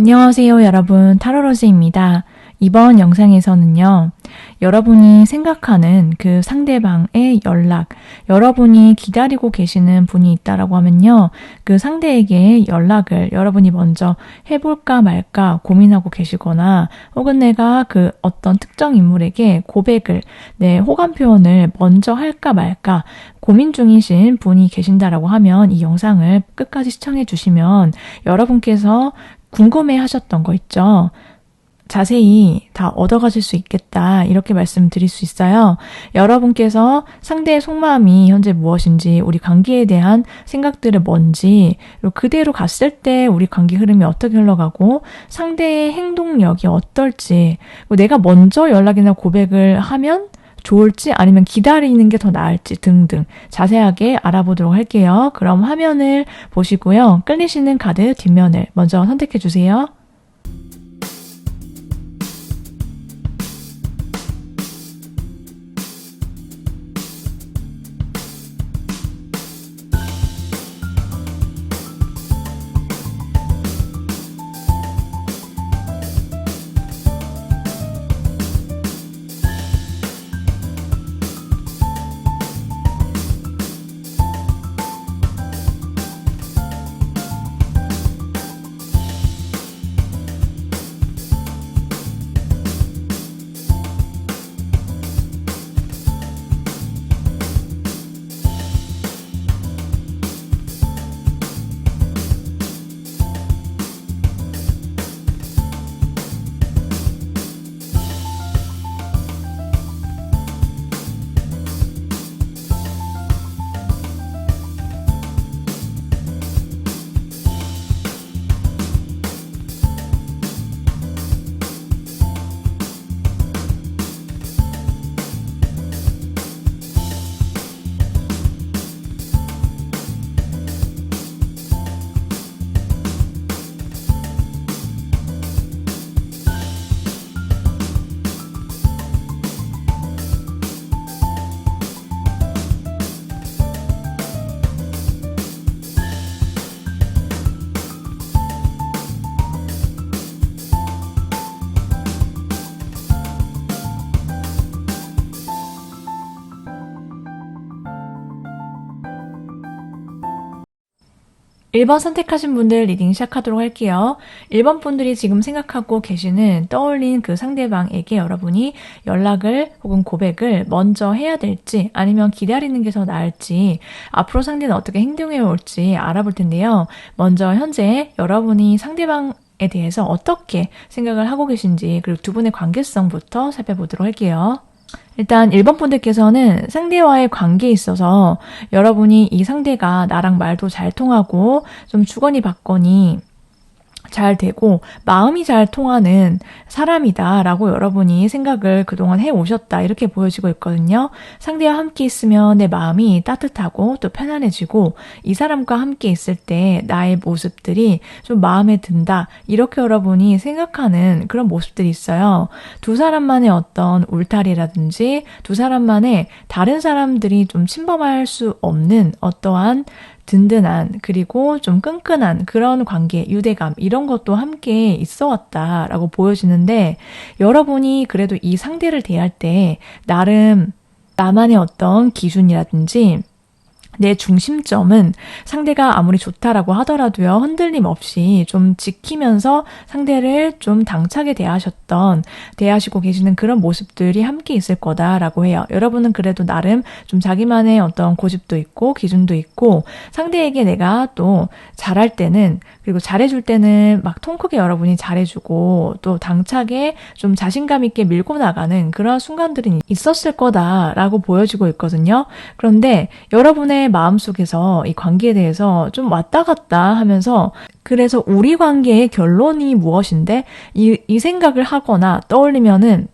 안녕하세요, 여러분. 타로로즈입니다. 이번 영상에서는요, 여러분이 생각하는 그 상대방의 연락, 여러분이 기다리고 계시는 분이 있다라고 하면요, 그 상대에게 연락을 여러분이 먼저 해볼까 말까 고민하고 계시거나, 혹은 내가 그 어떤 특정 인물에게 고백을, 호감 표현을 먼저 할까 말까 고민 중이신 분이 계신다라고 하면 이 영상을 끝까지 시청해 주시면 여러분께서 궁금해 하셨던 거 있죠? 자세히 다 얻어가실 수 있겠다, 이렇게 말씀드릴 수 있어요. 여러분께서 상대의 속마음이 현재 무엇인지, 우리 관계에 대한 생각들은 뭔지, 그리고 그대로 갔을 때 우리 관계 흐름이 어떻게 흘러가고 상대의 행동력이 어떨지, 내가 먼저 연락이나 고백을 하면 좋을지 아니면 기다리는 게 더 나을지 등등 자세하게 알아보도록 할게요. 그럼 화면을 보시고요. 끌리시는 카드 뒷면을 먼저 선택해 주세요. (1번) 선택하신 분들 리딩 시작하도록 할게요. 1번 분들이 지금 생각하고 계시는, 떠올린 그 상대방에게 여러분이 연락을 혹은 고백을 먼저 해야 될지 아니면 기다리는 게 더 나을지, 앞으로 상대는 어떻게 행동해 올지 알아볼 텐데요. 먼저 현재 여러분이 상대방에 대해서 어떻게 생각을 하고 계신지, 그리고 두 분의 관계성부터 살펴보도록 할게요. 일단 1번 분들께서는 상대와의 관계에 있어서 여러분이 이 상대가 나랑 말도 잘 통하고 좀 주거니 받거니 잘 되고 마음이 잘 통하는 사람이다 라고 여러분이 생각을 그동안 해오셨다, 이렇게 보여지고 있거든요. 상대와 함께 있으면 내 마음이 따뜻하고 또 편안해지고, 이 사람과 함께 있을 때 나의 모습들이 좀 마음에 든다, 이렇게 여러분이 생각하는 그런 모습들이 있어요. 두 사람만의 어떤 울타리라든지 두 사람만의, 다른 사람들이 좀 침범할 수 없는 어떠한 든든한, 그리고 좀 끈끈한 그런 관계, 유대감, 이런 것도 함께 있어 왔다라고 보여지는데, 여러분이 그래도 이 상대를 대할 때 나름 나만의 어떤 기준이라든지 내 중심점은 상대가 아무리 좋다라고 하더라도요, 흔들림 없이 좀 지키면서 상대를 좀 당차게 대하시고 계시는 그런 모습들이 함께 있을 거다라고 해요. 여러분은 그래도 나름 좀 자기만의 어떤 고집도 있고 기준도 있고, 상대에게 내가 또 잘할 때는, 그리고 잘해줄 때는 막 통 크게 여러분이 잘해주고 또 당차게 좀 자신감 있게 밀고 나가는 그런 순간들이 있었을 거다라고 보여지고 있거든요. 그런데 여러분의 마음속에서 이 관계에 대해서 좀 왔다 갔다 하면서, 그래서 우리 관계의 결론이 무엇인데, 이 생각을 하거나 떠올리면은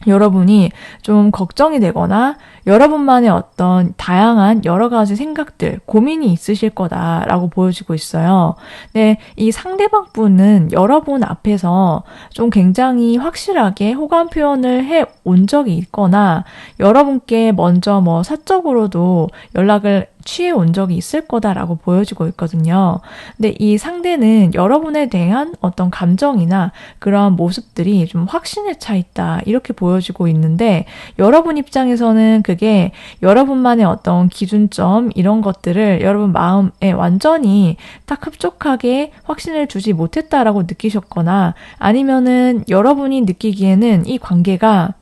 여러분이 좀 걱정이 되거나 여러분만의 어떤 다양한 여러 가지 생각들, 고민이 있으실 거다라고 보여지고 있어요. 네, 이 상대방 분은 여러분 앞에서 좀 굉장히 확실하게 호감 표현을 해 온 적이 있거나, 여러분께 먼저 사적으로도 연락을 취해 온 적이 있을 거다라고 보여지고 있거든요. 근데 이 상대는 여러분에 대한 어떤 감정이나 그러한 모습들이 좀 확신에 차 있다 이렇게 보여지고 있는데 여러분 입장에서는 그게 여러분만의 어떤 기준점 이런 것들을 여러분 마음에 완전히 딱 흡족하게 확신을 주지 못했다라고 느끼셨거나 아니면은 여러분이 느끼기에는 이 관계가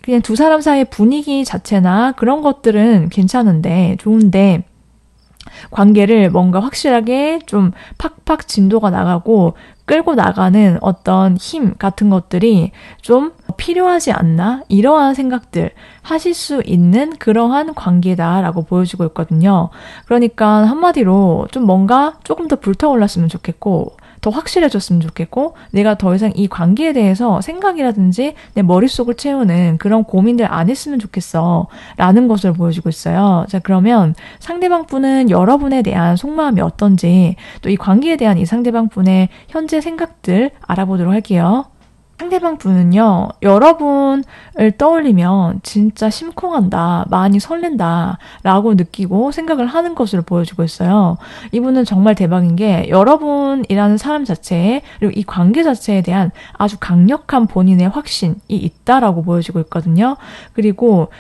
그냥 두 사람 사이의 분위기 자체나 그런 것들은 괜찮은데 좋은데 관계를 뭔가 확실하게 좀 팍팍 진도가 나가고 끌고 나가는 어떤 힘 같은 것들이 좀 필요하지 않나? 이러한 생각들 하실 수 있는 그러한 관계다라고 보여지고 있거든요. 그러니까 한마디로 좀 뭔가 조금 더 불타올랐으면 좋겠고 더 확실해졌으면 좋겠고 내가 더 이상 이 관계에 대해서 생각이라든지 내 머릿속을 채우는 그런 고민들 안 했으면 좋겠어 라는 것을 보여주고 있어요. 자, 그러면 상대방 분은 여러분에 대한 속마음이 어떤지 또 이 관계에 대한 이 상대방 분의 현재 생각들 알아보도록 할게요. 상대방 분은요, 여러분을 떠올리면 진짜 심쿵한다, 많이 설렌다 라고 느끼고 생각을 하는 것으로 보여주고 있어요. 이분은 정말 대박인 게 여러분이라는 사람 자체에 그리고 이 관계 자체에 대한 아주 강력한 본인의 확신이 있다라고 보여지고 있거든요. 그리고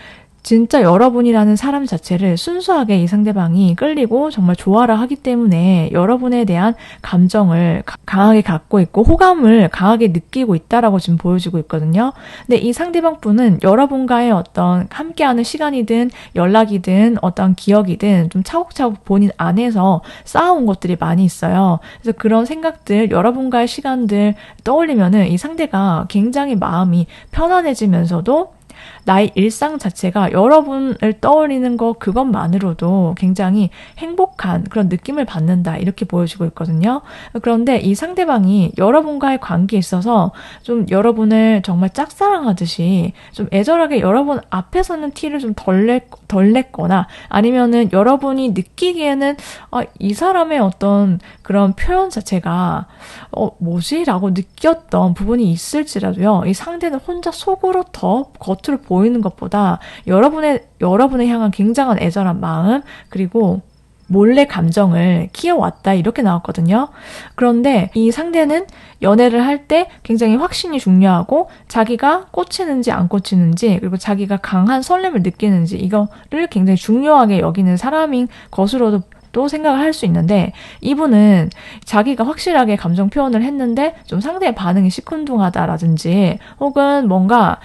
진짜 여러분이라는 사람 자체를 순수하게 이 상대방이 끌리고 정말 좋아라 하기 때문에 여러분에 대한 감정을 강하게 갖고 있고 호감을 강하게 느끼고 있다라고 지금 보여지고 있거든요. 근데 이 상대방 분은 여러분과의 어떤 함께하는 시간이든 연락이든 어떤 기억이든 좀 차곡차곡 본인 안에서 쌓아온 것들이 많이 있어요. 그래서 그런 생각들, 여러분과의 시간들 떠올리면은 이 상대가 굉장히 마음이 편안해지면서도 나의 일상 자체가 여러분을 떠올리는 것 그것만으로도 굉장히 행복한 그런 느낌을 받는다 이렇게 보여지고 있거든요. 그런데 이 상대방이 여러분과의 관계에 있어서 좀 여러분을 정말 짝사랑하듯이 좀 애절하게 여러분 앞에서는 티를 좀 덜 냈거나 아니면은 여러분이 느끼기에는 이 사람의 어떤 그런 표현 자체가 뭐지? 라고 느꼈던 부분이 있을지라도요. 이 상대는 혼자 속으로 더 겉으로 보이는 것보다 여러분을 향한 굉장한 애절한 마음 그리고 몰래 감정을 키워왔다 이렇게 나왔거든요. 그런데 이 상대는 연애를 할 때 굉장히 확신이 중요하고 자기가 꽂히는지 안 꽂히는지 그리고 자기가 강한 설렘을 느끼는지 이거를 굉장히 중요하게 여기는 사람인 것으로도 또 생각을 할 수 있는데 이분은 자기가 확실하게 감정 표현을 했는데 좀 상대의 반응이 시큰둥하다라든지 혹은 뭔가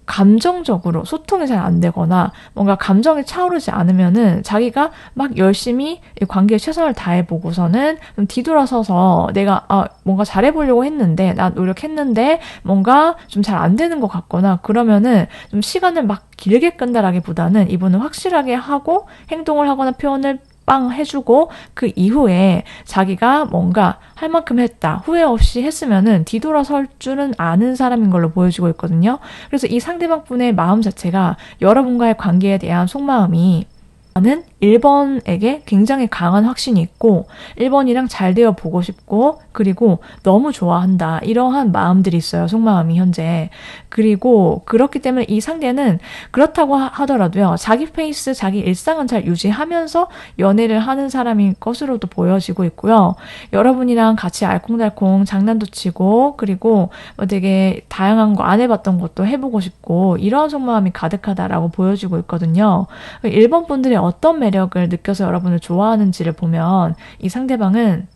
감정적으로 소통이 잘 안 되거나 뭔가 감정이 차오르지 않으면은 자기가 막 열심히 관계에 최선을 다해보고서는 좀 뒤돌아서서 내가 뭔가 잘해보려고 했는데 나 노력했는데 뭔가 좀 잘 안 되는 것 같거나 그러면은 좀 시간을 막 길게 끈다라기보다는 이분은 확실하게 하고 행동을 하거나 표현을 빵 해주고 그 이후에 자기가 뭔가 할 만큼 했다. 후회 없이 했으면은 뒤돌아설 줄은 아는 사람인 걸로 보여지고 있거든요. 그래서 이 상대방 분의 마음 자체가 여러분과의 관계에 대한 속마음이 나는 1번에게 굉장히 강한 확신이 있고 1번이랑 잘 되어 보고 싶고 그리고 너무 좋아한다. 이러한 마음들이 있어요. 속마음이 현재. 그리고 그렇기 때문에 이 상대는 그렇다고 하더라도요. 자기 페이스, 자기 일상은 잘 유지하면서 연애를 하는 사람인 것으로도 보여지고 있고요. 여러분이랑 같이 알콩달콩 장난도 치고 그리고 되게 다양한 거 안 해봤던 것도 해보고 싶고 이러한 속마음이 가득하다라고 보여지고 있거든요. 1번 분들이 어떤 매력을 느껴서 여러분을 좋아하는지를 보면 이 상대방은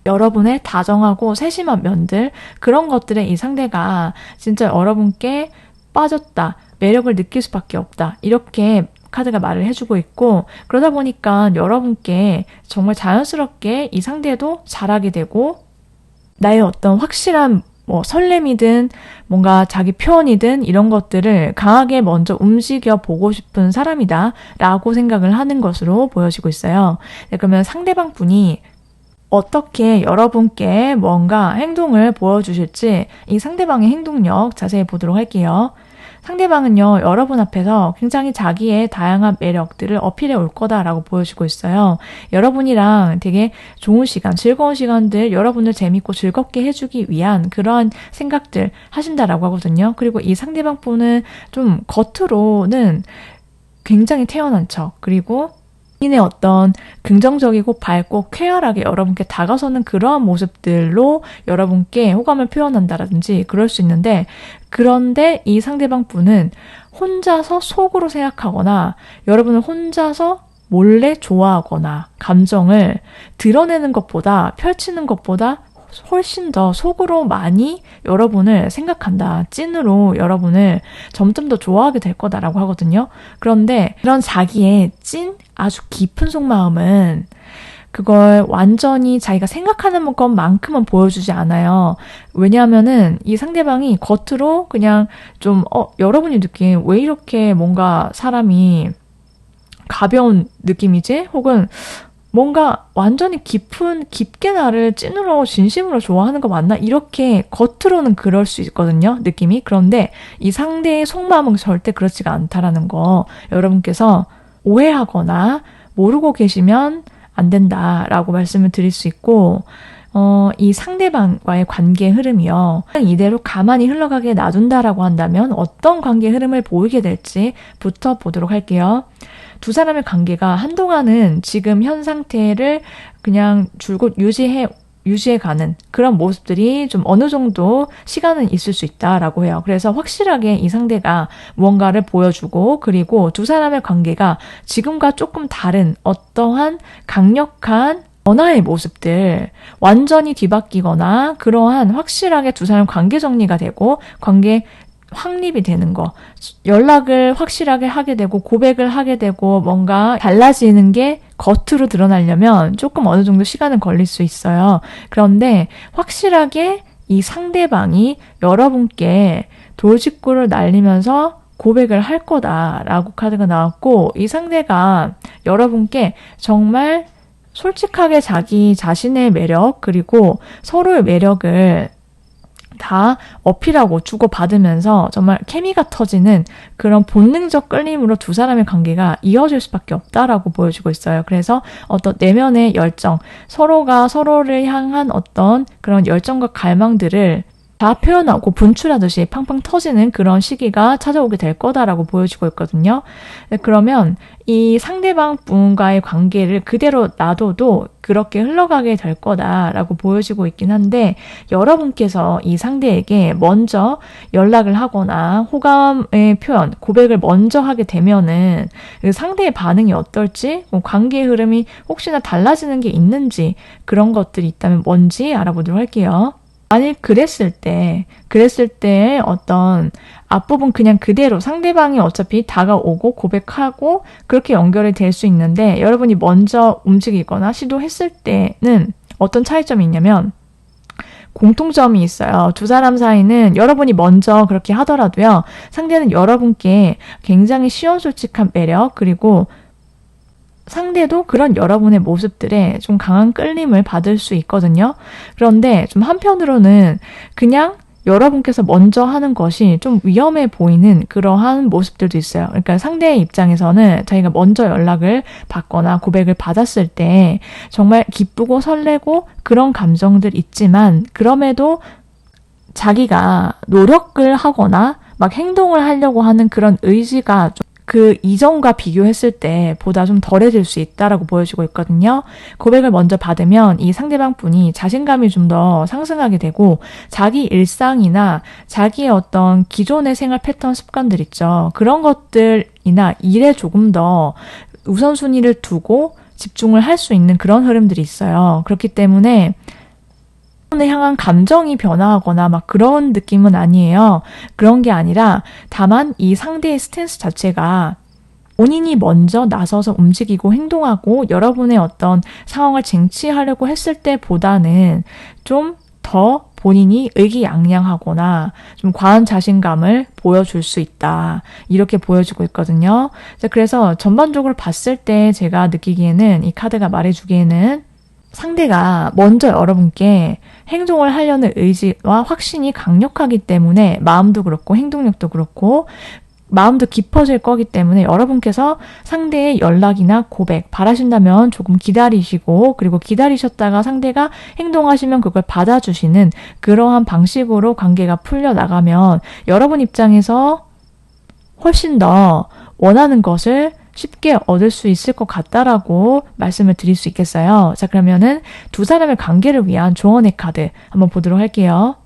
여러분의 다정하고 세심한 면들 그런 것들에 이 상대가 진짜 여러분께 빠졌다. 매력을 느낄 수밖에 없다. 이렇게 카드가 말을 해주고 있고 그러다 보니까 여러분께 정말 자연스럽게 이 상대도 잘하게 되고 나의 어떤 확실한 설렘이든 뭔가 자기 표현이든 이런 것들을 강하게 먼저 움직여 보고 싶은 사람이다 라고 생각을 하는 것으로 보여지고 있어요. 네, 그러면 상대방 분이 어떻게 여러분께 뭔가 행동을 보여주실지 이 상대방의 행동력 자세히 보도록 할게요. 상대방은요, 여러분 앞에서 굉장히 자기의 다양한 매력들을 어필해 올 거다라고 보여주고 있어요. 여러분이랑 되게 좋은 시간, 즐거운 시간들, 여러분을 재밌고 즐겁게 해주기 위한 그러한 생각들 하신다라고 하거든요. 그리고 이 상대방 분은 좀 겉으로는 굉장히 태연한 척, 그리고 본인의 어떤 긍정적이고 밝고 쾌활하게 여러분께 다가서는 그러한 모습들로 여러분께 호감을 표현한다든지 그럴 수 있는데, 그런데 이 상대방 분은 혼자서 속으로 생각하거나 여러분을 혼자서 몰래 좋아하거나 감정을 드러내는 것보다, 펼치는 것보다 훨씬 더 속으로 많이 여러분을 생각한다. 찐으로 여러분을 점점 더 좋아하게 될 거다라고 하거든요. 그런데 그런 자기의 찐 아주 깊은 속마음은 그걸 완전히 자기가 생각하는 것만큼은 보여주지 않아요. 왜냐하면은 이 상대방이 겉으로 그냥 좀 여러분이 느낀 왜 이렇게 뭔가 사람이 가벼운 느낌이지? 혹은 뭔가 완전히 깊게 나를 찐으로 진심으로 좋아하는 거 맞나? 이렇게 겉으로는 그럴 수 있거든요, 느낌이. 그런데 이 상대의 속마음은 절대 그렇지가 않다라는 거 여러분께서 오해하거나 모르고 계시면 안 된다라고 말씀을 드릴 수 있고, 이 상대방과의 관계 흐름이요, 이대로 가만히 흘러가게 놔둔다라고 한다면 어떤 관계 흐름을 보이게 될지부터 보도록 할게요. 두 사람의 관계가 한동안은 지금 현 상태를 그냥 줄곧 유지해가는 그런 모습들이 좀 어느 정도 시간은 있을 수 있다라고 해요. 그래서 확실하게 이 상대가 무언가를 보여주고, 그리고 두 사람의 관계가 지금과 조금 다른 어떠한 강력한 변화의 모습들, 완전히 뒤바뀌거나 그러한 확실하게 두 사람 관계 정리가 되고 관계 확립이 되는 거, 연락을 확실하게 하게 되고 고백을 하게 되고 뭔가 달라지는 게 겉으로 드러나려면 조금 어느 정도 시간은 걸릴 수 있어요. 그런데 확실하게 이 상대방이 여러분께 돌직구를 날리면서 고백을 할 거다라고 카드가 나왔고, 이 상대가 여러분께 정말 솔직하게 자기 자신의 매력 그리고 서로의 매력을 다 어필하고 주고받으면서 정말 케미가 터지는 그런 본능적 끌림으로 두 사람의 관계가 이어질 수밖에 없다라고 보여주고 있어요. 그래서 어떤 내면의 열정, 서로가 서로를 향한 어떤 그런 열정과 갈망들을 다 표현하고 분출하듯이 팡팡 터지는 그런 시기가 찾아오게 될 거다라고 보여지고 있거든요. 그러면 이 상대방 분과의 관계를 그대로 놔둬도 그렇게 흘러가게 될 거다라고 보여지고 있긴 한데, 여러분께서 이 상대에게 먼저 연락을 하거나 호감의 표현, 고백을 먼저 하게 되면은 그 상대의 반응이 어떨지, 관계의 흐름이 혹시나 달라지는 게 있는지, 그런 것들이 있다면 뭔지 알아보도록 할게요. 만일 그랬을 때 어떤 앞부분 그냥 그대로 상대방이 어차피 다가오고 고백하고 그렇게 연결이 될 수 있는데, 여러분이 먼저 움직이거나 시도했을 때는 어떤 차이점이 있냐면 공통점이 있어요. 두 사람 사이는 여러분이 먼저 그렇게 하더라도요, 상대는 여러분께 굉장히 시원솔직한 매력, 그리고 상대도 그런 여러분의 모습들에 좀 강한 끌림을 받을 수 있거든요. 그런데 좀 한편으로는 그냥 여러분께서 먼저 하는 것이 좀 위험해 보이는 그러한 모습들도 있어요. 그러니까 상대의 입장에서는 자기가 먼저 연락을 받거나 고백을 받았을 때 정말 기쁘고 설레고 그런 감정들 있지만, 그럼에도 자기가 노력을 하거나 막 행동을 하려고 하는 그런 의지가 좀 그 이전과 비교했을 때 보다 좀 덜해질 수 있다라고 보여지고 있거든요. 고백을 먼저 받으면 이 상대방 분이 자신감이 좀 더 상승하게 되고, 자기 일상이나 자기의 어떤 기존의 생활 패턴 습관들 있죠. 그런 것들이나 일에 조금 더 우선순위를 두고 집중을 할 수 있는 그런 흐름들이 있어요. 그렇기 때문에 에 향한 감정이 변화하거나 막 그런 느낌은 아니에요. 그런 게 아니라 다만 이 상대의 스탠스 자체가 본인이 먼저 나서서 움직이고 행동하고 여러분의 어떤 상황을 쟁취하려고 했을 때보다는 좀 더 본인이 의기양양하거나 좀 과한 자신감을 보여줄 수 있다, 이렇게 보여주고 있거든요. 그래서 전반적으로 봤을 때 제가 느끼기에는, 이 카드가 말해주기에는 상대가 먼저 여러분께 행동을 하려는 의지와 확신이 강력하기 때문에, 마음도 그렇고 행동력도 그렇고 마음도 깊어질 거기 때문에 여러분께서 상대의 연락이나 고백 바라신다면 조금 기다리시고, 그리고 기다리셨다가 상대가 행동하시면 그걸 받아주시는 그러한 방식으로 관계가 풀려나가면 여러분 입장에서 훨씬 더 원하는 것을 쉽게 얻을 수 있을 것 같다라고 말씀을 드릴 수 있겠어요. 자, 그러면은 두 사람의 관계를 위한 조언의 카드 한번 보도록 할게요.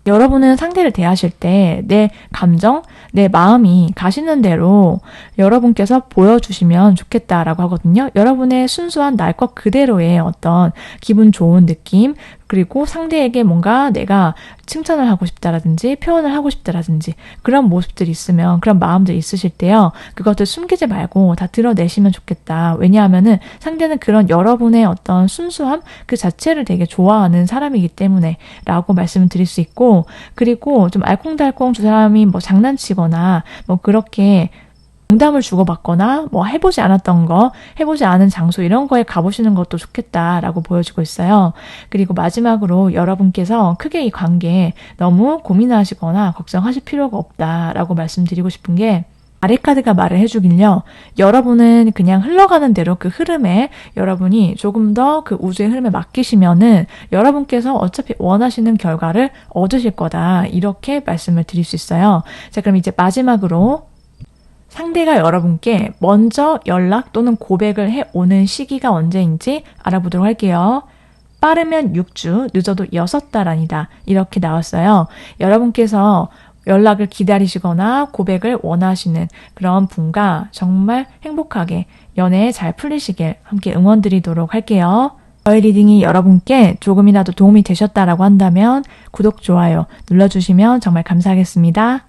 여러분은 상대를 대하실 때 내 감정, 내 마음이 가시는 대로 여러분께서 보여주시면 좋겠다라고 하거든요. 여러분의 순수한 날 것 그대로의 어떤 기분 좋은 느낌, 그리고 상대에게 뭔가 내가 칭찬을 하고 싶다라든지 표현을 하고 싶다라든지 그런 모습들이 있으면, 그런 마음들이 있으실 때요. 그것들 숨기지 말고 다 드러내시면 좋겠다. 왜냐하면은 상대는 그런 여러분의 어떤 순수함 그 자체를 되게 좋아하는 사람이기 때문에 라고 말씀을 드릴 수 있고, 그리고 좀 알콩달콩 두 사람이 뭐 장난치거나 뭐 그렇게 농담을 주고받거나 뭐 해보지 않았던 거, 해보지 않은 장소 이런 거에 가보시는 것도 좋겠다라고 보여주고 있어요. 그리고 마지막으로 여러분께서 크게 이 관계에 너무 고민하시거나 걱정하실 필요가 없다라고 말씀드리고 싶은 게, 아래 카드가 말을 해주길요. 여러분은 그냥 흘러가는 대로 그 흐름에 여러분이 조금 더 그 우주의 흐름에 맡기시면은 여러분께서 어차피 원하시는 결과를 얻으실 거다. 이렇게 말씀을 드릴 수 있어요. 자, 그럼 이제 마지막으로 상대가 여러분께 먼저 연락 또는 고백을 해오는 시기가 언제인지 알아보도록 할게요. 빠르면 6주, 늦어도 6달 아니다. 이렇게 나왔어요. 여러분께서 연락을 기다리시거나 고백을 원하시는 그런 분과 정말 행복하게 연애 잘 풀리시길 함께 응원드리도록 할게요. 저의 리딩이 여러분께 조금이라도 도움이 되셨다라고 한다면 구독, 좋아요 눌러주시면 정말 감사하겠습니다.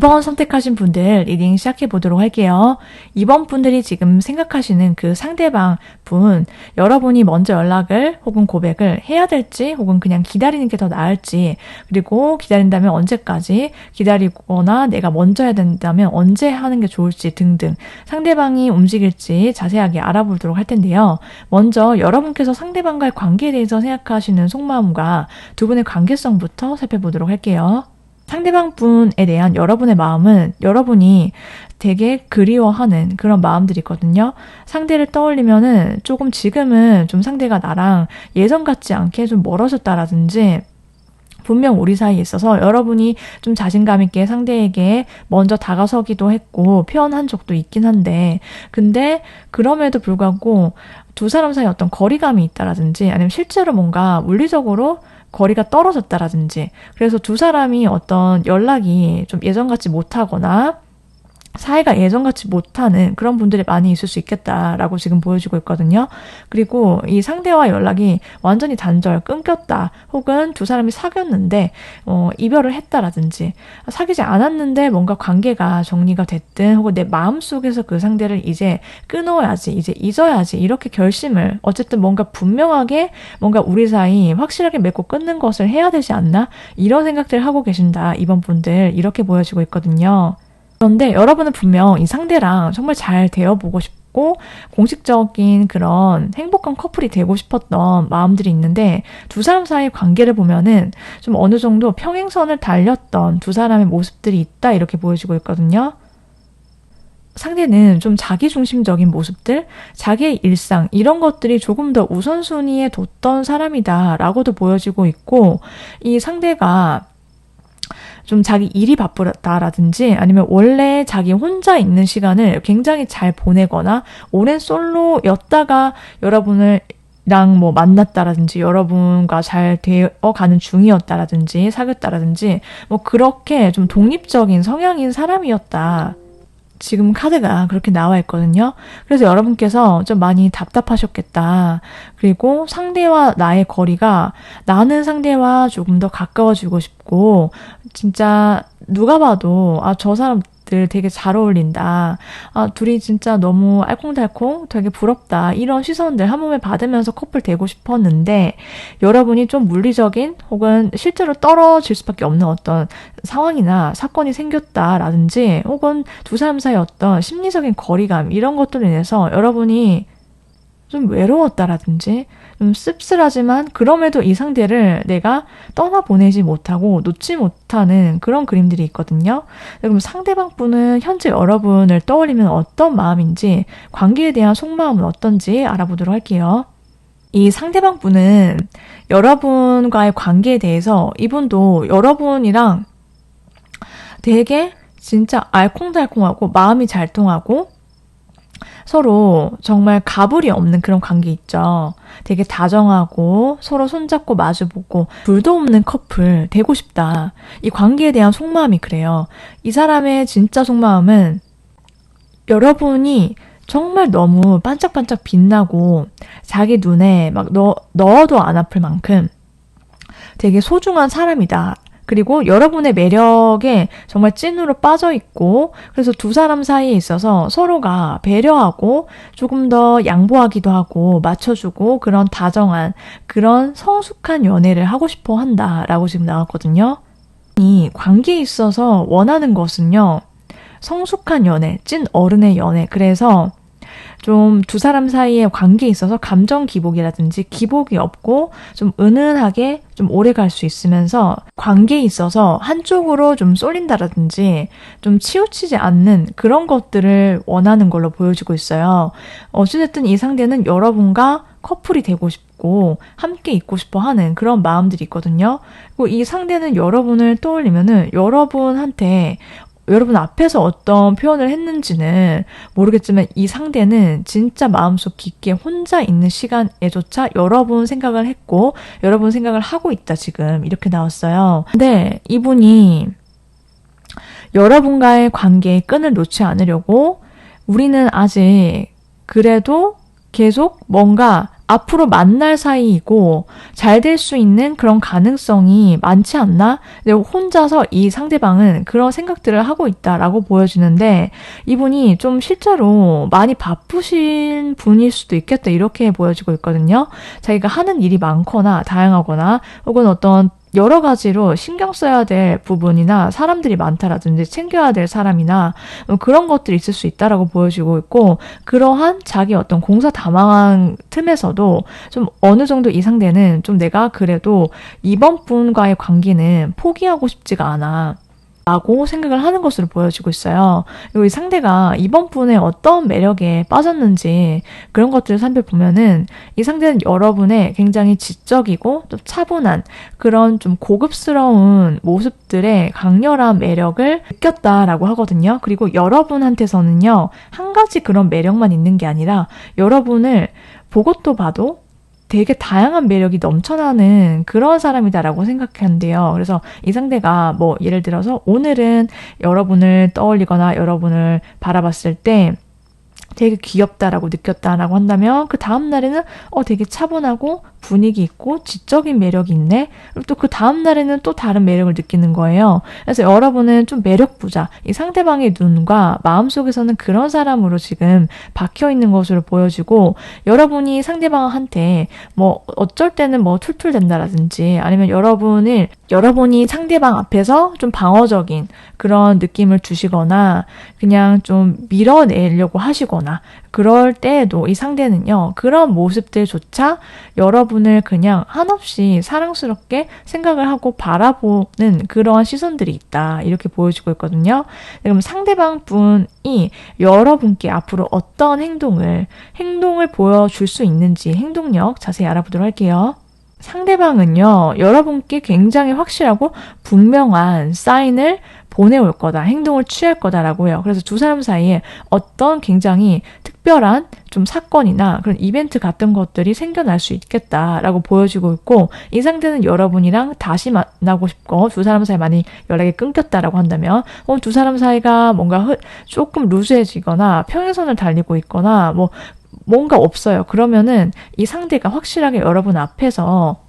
이번 선택하신 분들 리딩 시작해 보도록 할게요. 이번 분들이 지금 생각하시는 그 상대방 분, 여러분이 먼저 연락을 혹은 고백을 해야 될지 혹은 그냥 기다리는 게 더 나을지, 그리고 기다린다면 언제까지 기다리거나 내가 먼저 해야 된다면 언제 하는 게 좋을지 등등 상대방이 움직일지 자세하게 알아보도록 할 텐데요. 먼저 여러분께서 상대방과의 관계에 대해서 생각하시는 속마음과 두 분의 관계성부터 살펴보도록 할게요. 상대방 분에 대한 여러분의 마음은 여러분이 되게 그리워하는 그런 마음들이 있거든요. 상대를 떠올리면은 조금 지금은 좀 상대가 나랑 예전 같지 않게 좀 멀어졌다라든지, 분명 우리 사이에 있어서 여러분이 좀 자신감 있게 상대에게 먼저 다가서기도 했고 표현한 적도 있긴 한데, 근데 그럼에도 불구하고 두 사람 사이에 어떤 거리감이 있다라든지 아니면 실제로 뭔가 물리적으로 거리가 떨어졌다라든지, 그래서 두 사람이 어떤 연락이 좀 예전같지 못하거나 사이가 예전같지 못하는 그런 분들이 많이 있을 수 있겠다라고 지금 보여주고 있거든요. 그리고 이 상대와 연락이 완전히 단절, 끊겼다, 혹은 두 사람이 사귀었는데 이별을 했다라든지, 사귀지 않았는데 뭔가 관계가 정리가 됐든, 혹은 내 마음속에서 그 상대를 이제 끊어야지, 이제 잊어야지 이렇게 결심을, 어쨌든 뭔가 분명하게 뭔가 우리 사이 확실하게 맺고 끊는 것을 해야 되지 않나, 이런 생각들을 하고 계신다 이번 분들, 이렇게 보여지고 있거든요. 그런데 여러분은 분명 이 상대랑 정말 잘 되어보고 싶고 공식적인 그런 행복한 커플이 되고 싶었던 마음들이 있는데, 두 사람 사이 관계를 보면은 좀 어느 정도 평행선을 달렸던 두 사람의 모습들이 있다, 이렇게 보여지고 있거든요. 상대는 좀 자기중심적인 모습들, 자기의 일상 이런 것들이 조금 더 우선순위에 뒀던 사람이다 라고도 보여지고 있고, 이 상대가 좀 자기 일이 바쁘다라든지 아니면 원래 자기 혼자 있는 시간을 굉장히 잘 보내거나 오랜 솔로였다가 여러분을 뭐 만났다라든지 여러분과 잘 되어가는 중이었다라든지 사귀었다라든지 뭐 그렇게 좀 독립적인 성향인 사람이었다. 지금 카드가 그렇게 나와 있거든요. 그래서 여러분께서 좀 많이 답답하셨겠다. 그리고 상대와 나의 거리가, 나는 상대와 조금 더 가까워지고 싶고, 진짜 누가 봐도 저 사람 모습들 되게 잘 어울린다. 둘이 진짜 너무 알콩달콩 되게 부럽다. 이런 시선들 한 몸에 받으면서 커플 되고 싶었는데 여러분이 좀 물리적인 혹은 실제로 떨어질 수밖에 없는 어떤 상황이나 사건이 생겼다라든지 혹은 두 사람 사이 어떤 심리적인 거리감 이런 것들로 인해서 여러분이 좀 외로웠다라든지 좀 씁쓸하지만 그럼에도 이 상대를 내가 떠나보내지 못하고 놓지 못하는 그런 그림들이 있거든요. 그럼 상대방 분은 현재 여러분을 떠올리면 어떤 마음인지 관계에 대한 속마음은 어떤지 알아보도록 할게요. 이 상대방 분은 여러분과의 관계에 대해서 이분도 여러분이랑 되게 진짜 알콩달콩하고 마음이 잘 통하고 서로 정말 가불이 없는 그런 관계 있죠. 되게 다정하고 서로 손잡고 마주보고 둘도 없는 커플 되고 싶다. 이 관계에 대한 속마음이 그래요. 이 사람의 진짜 속마음은 여러분이 정말 너무 반짝반짝 빛나고 자기 눈에 막 넣어도 안 아플 만큼 되게 소중한 사람이다. 그리고 여러분의 매력에 정말 찐으로 빠져 있고 그래서 두 사람 사이에 있어서 서로가 배려하고 조금 더 양보하기도 하고 맞춰주고 그런 다정한 그런 성숙한 연애를 하고 싶어 한다라고 지금 나왔거든요. 이 관계에 있어서 원하는 것은요. 성숙한 연애, 찐 어른의 연애. 그래서 좀 두 사람 사이의 관계에 있어서 감정 기복이라든지 기복이 없고 좀 은은하게 좀 오래 갈 수 있으면서 관계에 있어서 한쪽으로 좀 쏠린다라든지 좀 치우치지 않는 그런 것들을 원하는 걸로 보여지고 있어요. 어찌됐든 이 상대는 여러분과 커플이 되고 싶고 함께 있고 싶어 하는 그런 마음들이 있거든요. 그리고 이 상대는 여러분을 떠올리면은 여러분 앞에서 어떤 표현을 했는지는 모르겠지만 이 상대는 진짜 마음속 깊게 혼자 있는 시간에조차 여러분 생각을 했고 여러분 생각을 하고 있다 지금 이렇게 나왔어요. 근데 이분이 여러분과의 관계의 끈을 놓지 않으려고 우리는 아직 그래도 계속 뭔가 앞으로 만날 사이이고 잘 될 수 있는 그런 가능성이 많지 않나? 근데 혼자서 이 상대방은 그런 생각들을 하고 있다라고 보여지는데 이분이 좀 실제로 많이 바쁘신 분일 수도 있겠다 이렇게 보여지고 있거든요. 자기가 하는 일이 많거나 다양하거나 혹은 어떤 여러 가지로 신경 써야 될 부분이나 사람들이 많다라든지 챙겨야 될 사람이나 그런 것들이 있을 수 있다라고 보여지고 있고 그러한 자기 어떤 공사다망한 틈에서도 좀 어느 정도 이 상대는 좀 내가 그래도 이번 분과의 관계는 포기하고 싶지가 않아. 라고 생각을 하는 것으로 보여지고 있어요. 그리고 이 상대가 이번 분의 어떤 매력에 빠졌는지 그런 것들을 살펴보면은 이 상대는 여러분의 굉장히 지적이고 좀 차분한 그런 좀 고급스러운 모습들의 강렬한 매력을 느꼈다라고 하거든요. 그리고 여러분한테서는요, 한 가지 그런 매력만 있는 게 아니라 여러분을 보고도 봐도 되게 다양한 매력이 넘쳐나는 그런 사람이다라고 생각한대요. 그래서 이 상대가 뭐 예를 들어서 오늘은 여러분을 떠올리거나 여러분을 바라봤을 때 되게 귀엽다라고 느꼈다라고 한다면 그 다음 날에는 되게 차분하고 분위기 있고 지적인 매력이 있네. 그리고 또 그 다음 날에는 또 다른 매력을 느끼는 거예요. 그래서 여러분은 좀 매력 부자, 이 상대방의 눈과 마음속에서는 그런 사람으로 지금 박혀 있는 것으로 보여지고 여러분이 상대방한테 뭐 어쩔 때는 뭐 툴툴댄다라든지 아니면 여러분이 상대방 앞에서 좀 방어적인 그런 느낌을 주시거나 그냥 좀 밀어내려고 하시거나 그럴 때에도 이 상대는요, 그런 모습들조차 여러분을 그냥 한없이 사랑스럽게 생각을 하고 바라보는 그러한 시선들이 있다. 이렇게 보여지고 있거든요. 그럼 상대방 분이 여러분께 앞으로 어떤 행동을 보여줄 수 있는지 행동력 자세히 알아보도록 할게요. 상대방은요, 여러분께 굉장히 확실하고 분명한 사인을 보내올 거다, 행동을 취할 거다라고 해요. 그래서 두 사람 사이에 어떤 굉장히 특별한 좀 사건이나 그런 이벤트 같은 것들이 생겨날 수 있겠다라고 보여지고 있고 이 상태는 여러분이랑 다시 만나고 싶고 두 사람 사이 많이 연락이 끊겼다라고 한다면 두 사람 사이가 뭔가 조금 루즈해지거나 평행선을 달리고 있거나 뭔가 없어요. 그러면은 이 상대가 확실하게 여러분 앞에서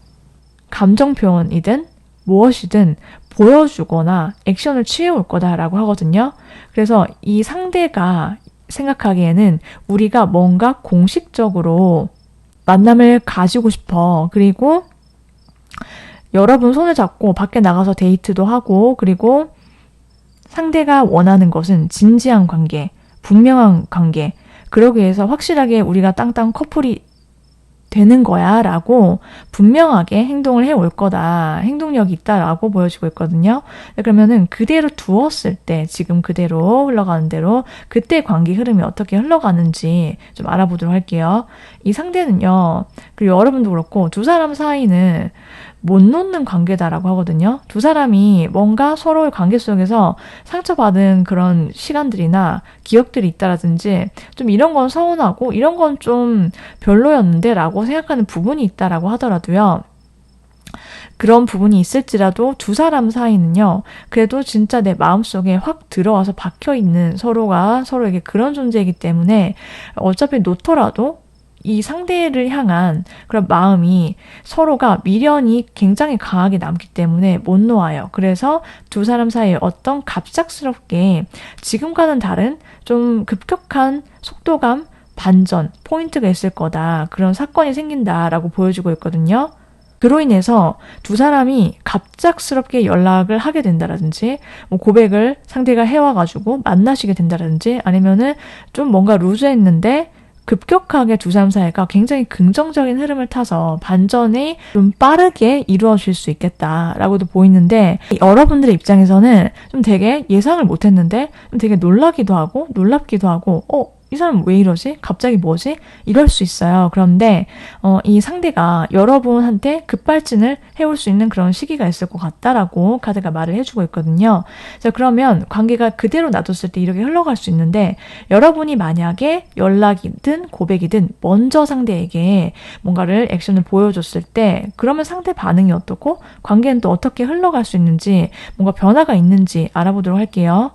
감정 표현이든 무엇이든 보여주거나 액션을 취해올 거다라고 하거든요. 그래서 이 상대가 생각하기에는 우리가 뭔가 공식적으로 만남을 가지고 싶어. 그리고 여러분 손을 잡고 밖에 나가서 데이트도 하고, 그리고 상대가 원하는 것은 진지한 관계, 분명한 관계, 그러기 위해서 확실하게 우리가 땅땅 커플이 되는 거야 라고 분명하게 행동을 해올 거다. 행동력이 있다라고 보여주고 있거든요. 그러면은 그대로 두었을 때, 지금 그대로 흘러가는 대로 그때 관계 흐름이 어떻게 흘러가는지 좀 알아보도록 할게요. 이 상대는요, 그리고 여러분도 그렇고 두 사람 사이는 못 놓는 관계다라고 하거든요. 두 사람이 뭔가 서로의 관계 속에서 상처받은 그런 시간들이나 기억들이 있다라든지 좀 이런 건 서운하고 이런 건 좀 별로였는데 라고 생각하는 부분이 있다라고 하더라도요. 그런 부분이 있을지라도 두 사람 사이는요, 그래도 진짜 내 마음속에 확 들어와서 박혀있는 서로가 서로에게 그런 존재이기 때문에 어차피 놓더라도 이 상대를 향한 그런 마음이 서로가 미련이 굉장히 강하게 남기 때문에 못 놓아요. 그래서 두 사람 사이에 어떤 갑작스럽게 지금과는 다른 좀 급격한 속도감, 반전, 포인트가 있을 거다. 그런 사건이 생긴다라고 보여주고 있거든요. 그로 인해서 두 사람이 갑작스럽게 연락을 하게 된다라든지, 뭐 고백을 상대가 해와가지고 만나시게 된다라든지, 아니면은 좀 뭔가 루즈했는데 급격하게 두 사람 사이가 굉장히 긍정적인 흐름을 타서 반전이 좀 빠르게 이루어질 수 있겠다라고도 보이는데, 여러분들의 입장에서는 좀 되게 예상을 못했는데 좀 되게 놀라기도 하고 놀랍기도 하고 이 사람 왜 이러지? 갑자기 뭐지? 이럴 수 있어요. 그런데 이 상대가 여러분한테 급발진을 해올 수 있는 그런 시기가 있을 것 같다라고 카드가 말을 해주고 있거든요. 자, 그러면 관계가 그대로 놔뒀을 때 이렇게 흘러갈 수 있는데, 여러분이 만약에 연락이든 고백이든 먼저 상대에게 뭔가를 액션을 보여줬을 때, 그러면 상대 반응이 어떻고 관계는 또 어떻게 흘러갈 수 있는지, 뭔가 변화가 있는지 알아보도록 할게요.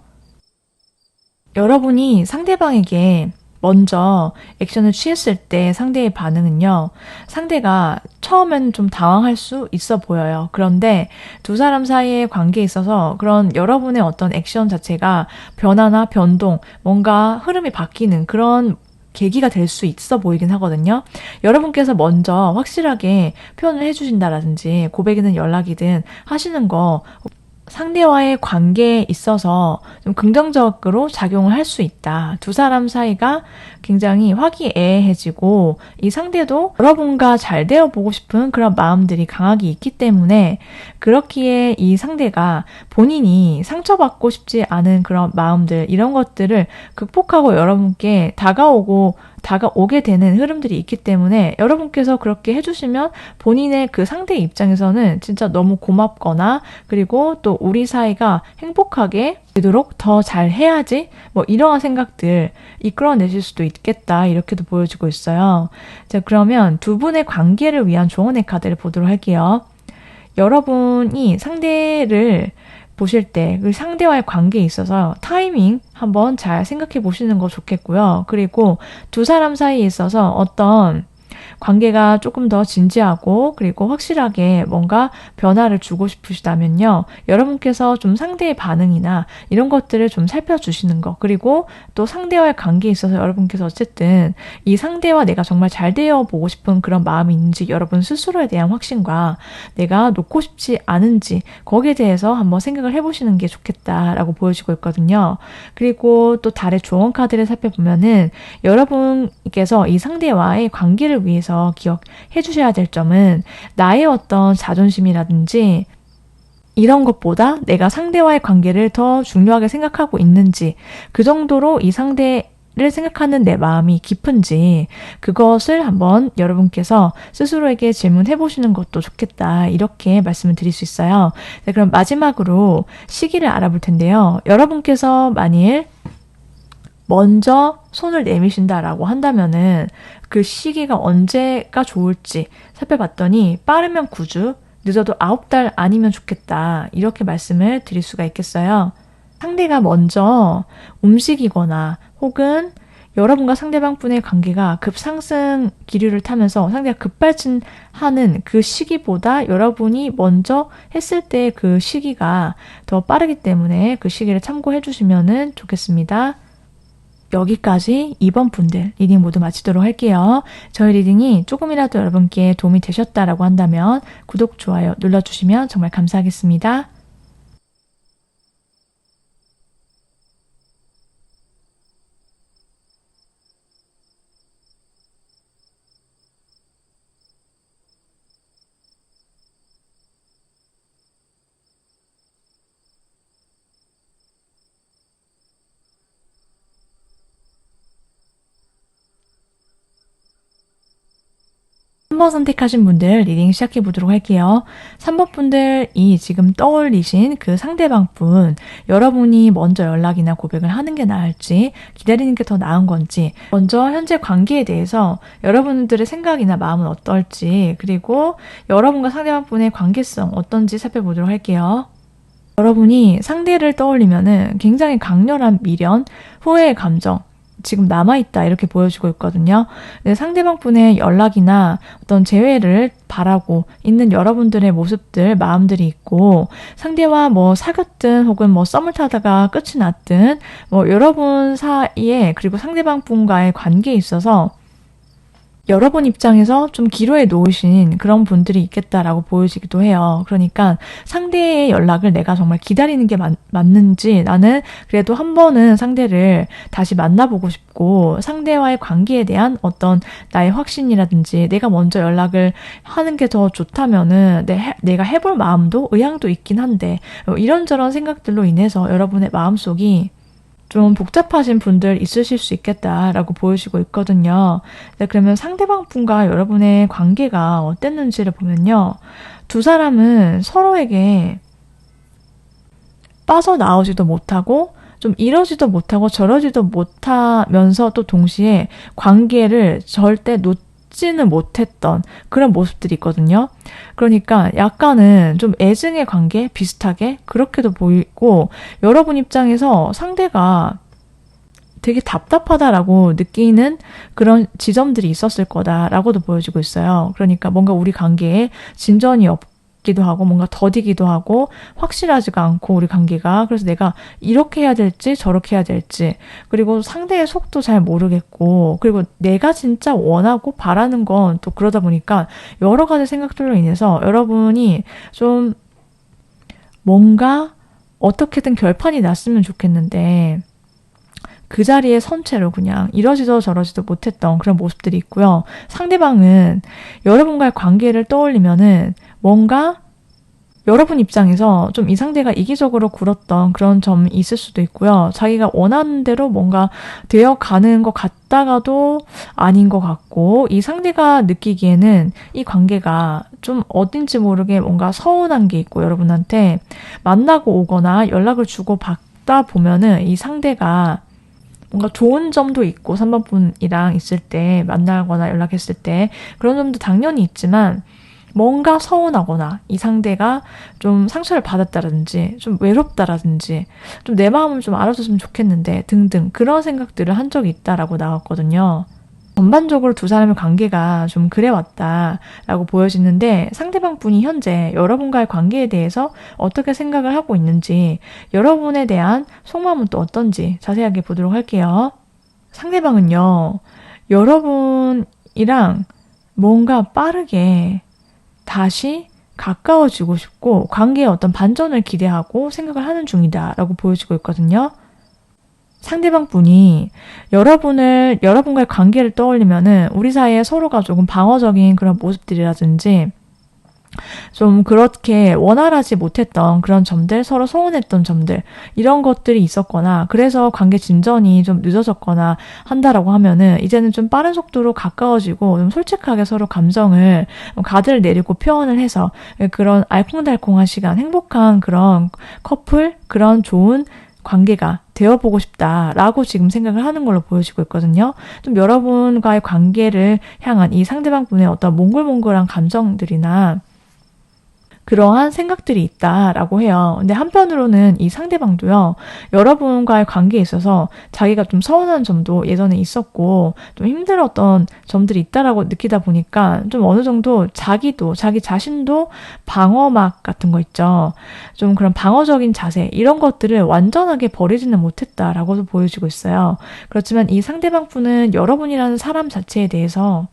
여러분이 상대방에게 먼저 액션을 취했을 때 상대의 반응은요, 상대가 처음에는 좀 당황할 수 있어 보여요. 그런데 두 사람 사이의 관계에 있어서 그런 여러분의 어떤 액션 자체가 변화나 변동, 뭔가 흐름이 바뀌는 그런 계기가 될 수 있어 보이긴 하거든요. 여러분께서 먼저 확실하게 표현을 해주신다라든지, 고백이든 연락이든 하시는 거 상대와의 관계에 있어서 좀 긍정적으로 작용을 할 수 있다. 두 사람 사이가 굉장히 화기애애해지고, 이 상대도 여러분과 잘 되어 보고 싶은 그런 마음들이 강하게 있기 때문에, 그렇기에 이 상대가 본인이 상처받고 싶지 않은 그런 마음들, 이런 것들을 극복하고 여러분께 다가오게 되는 흐름들이 있기 때문에, 여러분께서 그렇게 해주시면 본인의 그 상대의 입장에서는 진짜 너무 고맙거나, 그리고 또 우리 사이가 행복하게 되도록 더 잘 해야지, 뭐 이러한 생각들 이끌어내실 수도 있겠다, 이렇게도 보여주고 있어요. 자, 그러면 두 분의 관계를 위한 조언의 카드를 보도록 할게요. 여러분이 상대를 보실 때 그 상대와의 관계에 있어서 타이밍 한번 잘 생각해 보시는 거 좋겠고요. 그리고 두 사람 사이에 있어서 어떤 관계가 조금 더 진지하고 그리고 확실하게 뭔가 변화를 주고 싶으시다면요, 여러분께서 좀 상대의 반응이나 이런 것들을 좀 살펴주시는 거, 그리고 또 상대와의 관계에 있어서 여러분께서 어쨌든 이 상대와 내가 정말 잘 되어 보고 싶은 그런 마음이 있는지, 여러분 스스로에 대한 확신과 내가 놓고 싶지 않은지, 거기에 대해서 한번 생각을 해보시는 게 좋겠다라고 보여지고 있거든요. 그리고 또 달의 조언 카드를 살펴보면은, 여러분께서 이 상대와의 관계를 위해서 기억해 주셔야 될 점은, 나의 어떤 자존심이라든지 이런 것보다 내가 상대와의 관계를 더 중요하게 생각하고 있는지, 그 정도로 이 상대를 생각하는 내 마음이 깊은지, 그것을 한번 여러분께서 스스로에게 질문해 보시는 것도 좋겠다, 이렇게 말씀을 드릴 수 있어요. 네, 그럼 마지막으로 시기를 알아볼 텐데요. 여러분께서 만일 먼저 손을 내미신다라고 한다면은 그 시기가 언제가 좋을지 살펴봤더니, 빠르면 9주, 늦어도 9달 아니면 좋겠다, 이렇게 말씀을 드릴 수가 있겠어요. 상대가 먼저 움직이거나 혹은 여러분과 상대방 분의 관계가 급상승 기류를 타면서 상대가 급발진하는 그 시기보다 여러분이 먼저 했을 때 그 시기가 더 빠르기 때문에 그 시기를 참고해 주시면 좋겠습니다. 여기까지 2번 분들 리딩 모두 마치도록 할게요. 저희 리딩이 조금이라도 여러분께 도움이 되셨다라고 한다면 구독, 좋아요 눌러주시면 정말 감사하겠습니다. 3번 선택하신 분들 리딩 시작해 보도록 할게요. 3번 분들이 지금 떠올리신 그 상대방 분, 여러분이 먼저 연락이나 고백을 하는 게 나을지, 기다리는 게 더 나은 건지, 먼저 현재 관계에 대해서 여러분들의 생각이나 마음은 어떨지, 그리고 여러분과 상대방 분의 관계성 어떤지 살펴보도록 할게요. 여러분이 상대를 떠올리면은 굉장히 강렬한 미련, 후회의 감정, 지금 남아있다 이렇게 보여주고 있거든요. 상대방 분의 연락이나 어떤 재회를 바라고 있는 여러분들의 모습들, 마음들이 있고 상대와 뭐 사귀었든 혹은 뭐 썸을 타다가 끝이 났든 뭐 여러분 사이에 그리고 상대방 분과의 관계에 있어서 여러분 입장에서 좀 기로에 놓으신 그런 분들이 있겠다라고 보여지기도 해요. 그러니까 상대의 연락을 내가 정말 기다리는 게 맞는지 나는 그래도 한 번은 상대를 다시 만나보고 싶고 상대와의 관계에 대한 어떤 나의 확신이라든지 내가 먼저 연락을 하는 게 더 좋다면은 내가 해볼 마음도 의향도 있긴 한데 이런저런 생각들로 인해서 여러분의 마음속이 좀 복잡하신 분들 있으실 수 있겠다라고 보여지고 있거든요. 네, 그러면 상대방 분과 여러분의 관계가 어땠는지를 보면요. 두 사람은 서로에게 빠져나오지도 못하고 좀 이러지도 못하고 저러지도 못하면서 또 동시에 관계를 절대 놓지는 못했던 그런 모습들이 있거든요. 그러니까 약간은 좀 애증의 관계 비슷하게 그렇게도 보이고 여러분 입장에서 상대가 되게 답답하다라고 느끼는 그런 지점들이 있었을 거다라고도 보여지고 있어요. 그러니까 뭔가 우리 관계에 진전이 없기도 하고 뭔가 더디기도 하고 확실하지가 않고 우리 관계가 그래서 내가 이렇게 해야 될지 저렇게 해야 될지 그리고 상대의 속도 잘 모르겠고 그리고 내가 진짜 원하고 바라는 건 또 그러다 보니까 여러 가지 생각들로 인해서 여러분이 좀 뭔가 어떻게든 결판이 났으면 좋겠는데 그 자리에 선 채로 그냥 이러지도 저러지도 못했던 그런 모습들이 있고요. 상대방은 여러분과의 관계를 떠올리면은 뭔가 여러분 입장에서 좀 이 상대가 이기적으로 굴었던 그런 점이 있을 수도 있고요. 자기가 원하는 대로 뭔가 되어가는 것 같다가도 아닌 것 같고 이 상대가 느끼기에는 이 관계가 좀 어딘지 모르게 뭔가 서운한 게 있고 여러분한테 만나고 오거나 연락을 주고 받다 보면은 이 상대가 뭔가 좋은 점도 있고 3번 분이랑 있을 때 만나거나 연락했을 때 그런 점도 당연히 있지만 뭔가 서운하거나 이 상대가 좀 상처를 받았다라든지 좀 외롭다라든지 좀 내 마음을 좀 알아줬으면 좋겠는데 등등 그런 생각들을 한 적이 있다라고 나왔거든요. 전반적으로 두 사람의 관계가 좀 그래왔다라고 보여지는데 상대방 분이 현재 여러분과의 관계에 대해서 어떻게 생각을 하고 있는지 여러분에 대한 속마음은 또 어떤지 자세하게 보도록 할게요. 상대방은요. 여러분이랑 뭔가 빠르게 다시 가까워지고 싶고 관계의 어떤 반전을 기대하고 생각을 하는 중이다라고 보여지고 있거든요. 상대방 분이 여러분과의 관계를 떠올리면은 우리 사이에 서로가 조금 방어적인 그런 모습들이라든지 좀 그렇게 원활하지 못했던 그런 점들, 서로 소원했던 점들 이런 것들이 있었거나 그래서 관계 진전이 좀 늦어졌거나 한다라고 하면은 이제는 좀 빠른 속도로 가까워지고 좀 솔직하게 서로 감정을 가드를 내리고 표현을 해서 그런 알콩달콩한 시간, 행복한 그런 커플, 그런 좋은 관계가 되어보고 싶다라고 지금 생각을 하는 걸로 보여지고 있거든요. 좀 여러분과의 관계를 향한 이 상대방 분의 어떤 몽글몽글한 감정들이나 그러한 생각들이 있다라고 해요. 근데 한편으로는 이 상대방도요, 여러분과의 관계에 있어서 자기가 좀 서운한 점도 예전에 있었고, 좀 힘들었던 점들이 있다라고 느끼다 보니까 좀 어느 정도 자기도, 자기 자신도 방어막 같은 거 있죠. 좀 그런 방어적인 자세, 이런 것들을 완전하게 버리지는 못했다라고도 보여지고 있어요. 그렇지만 이 상대방 분은 여러분이라는 사람 자체에 대해서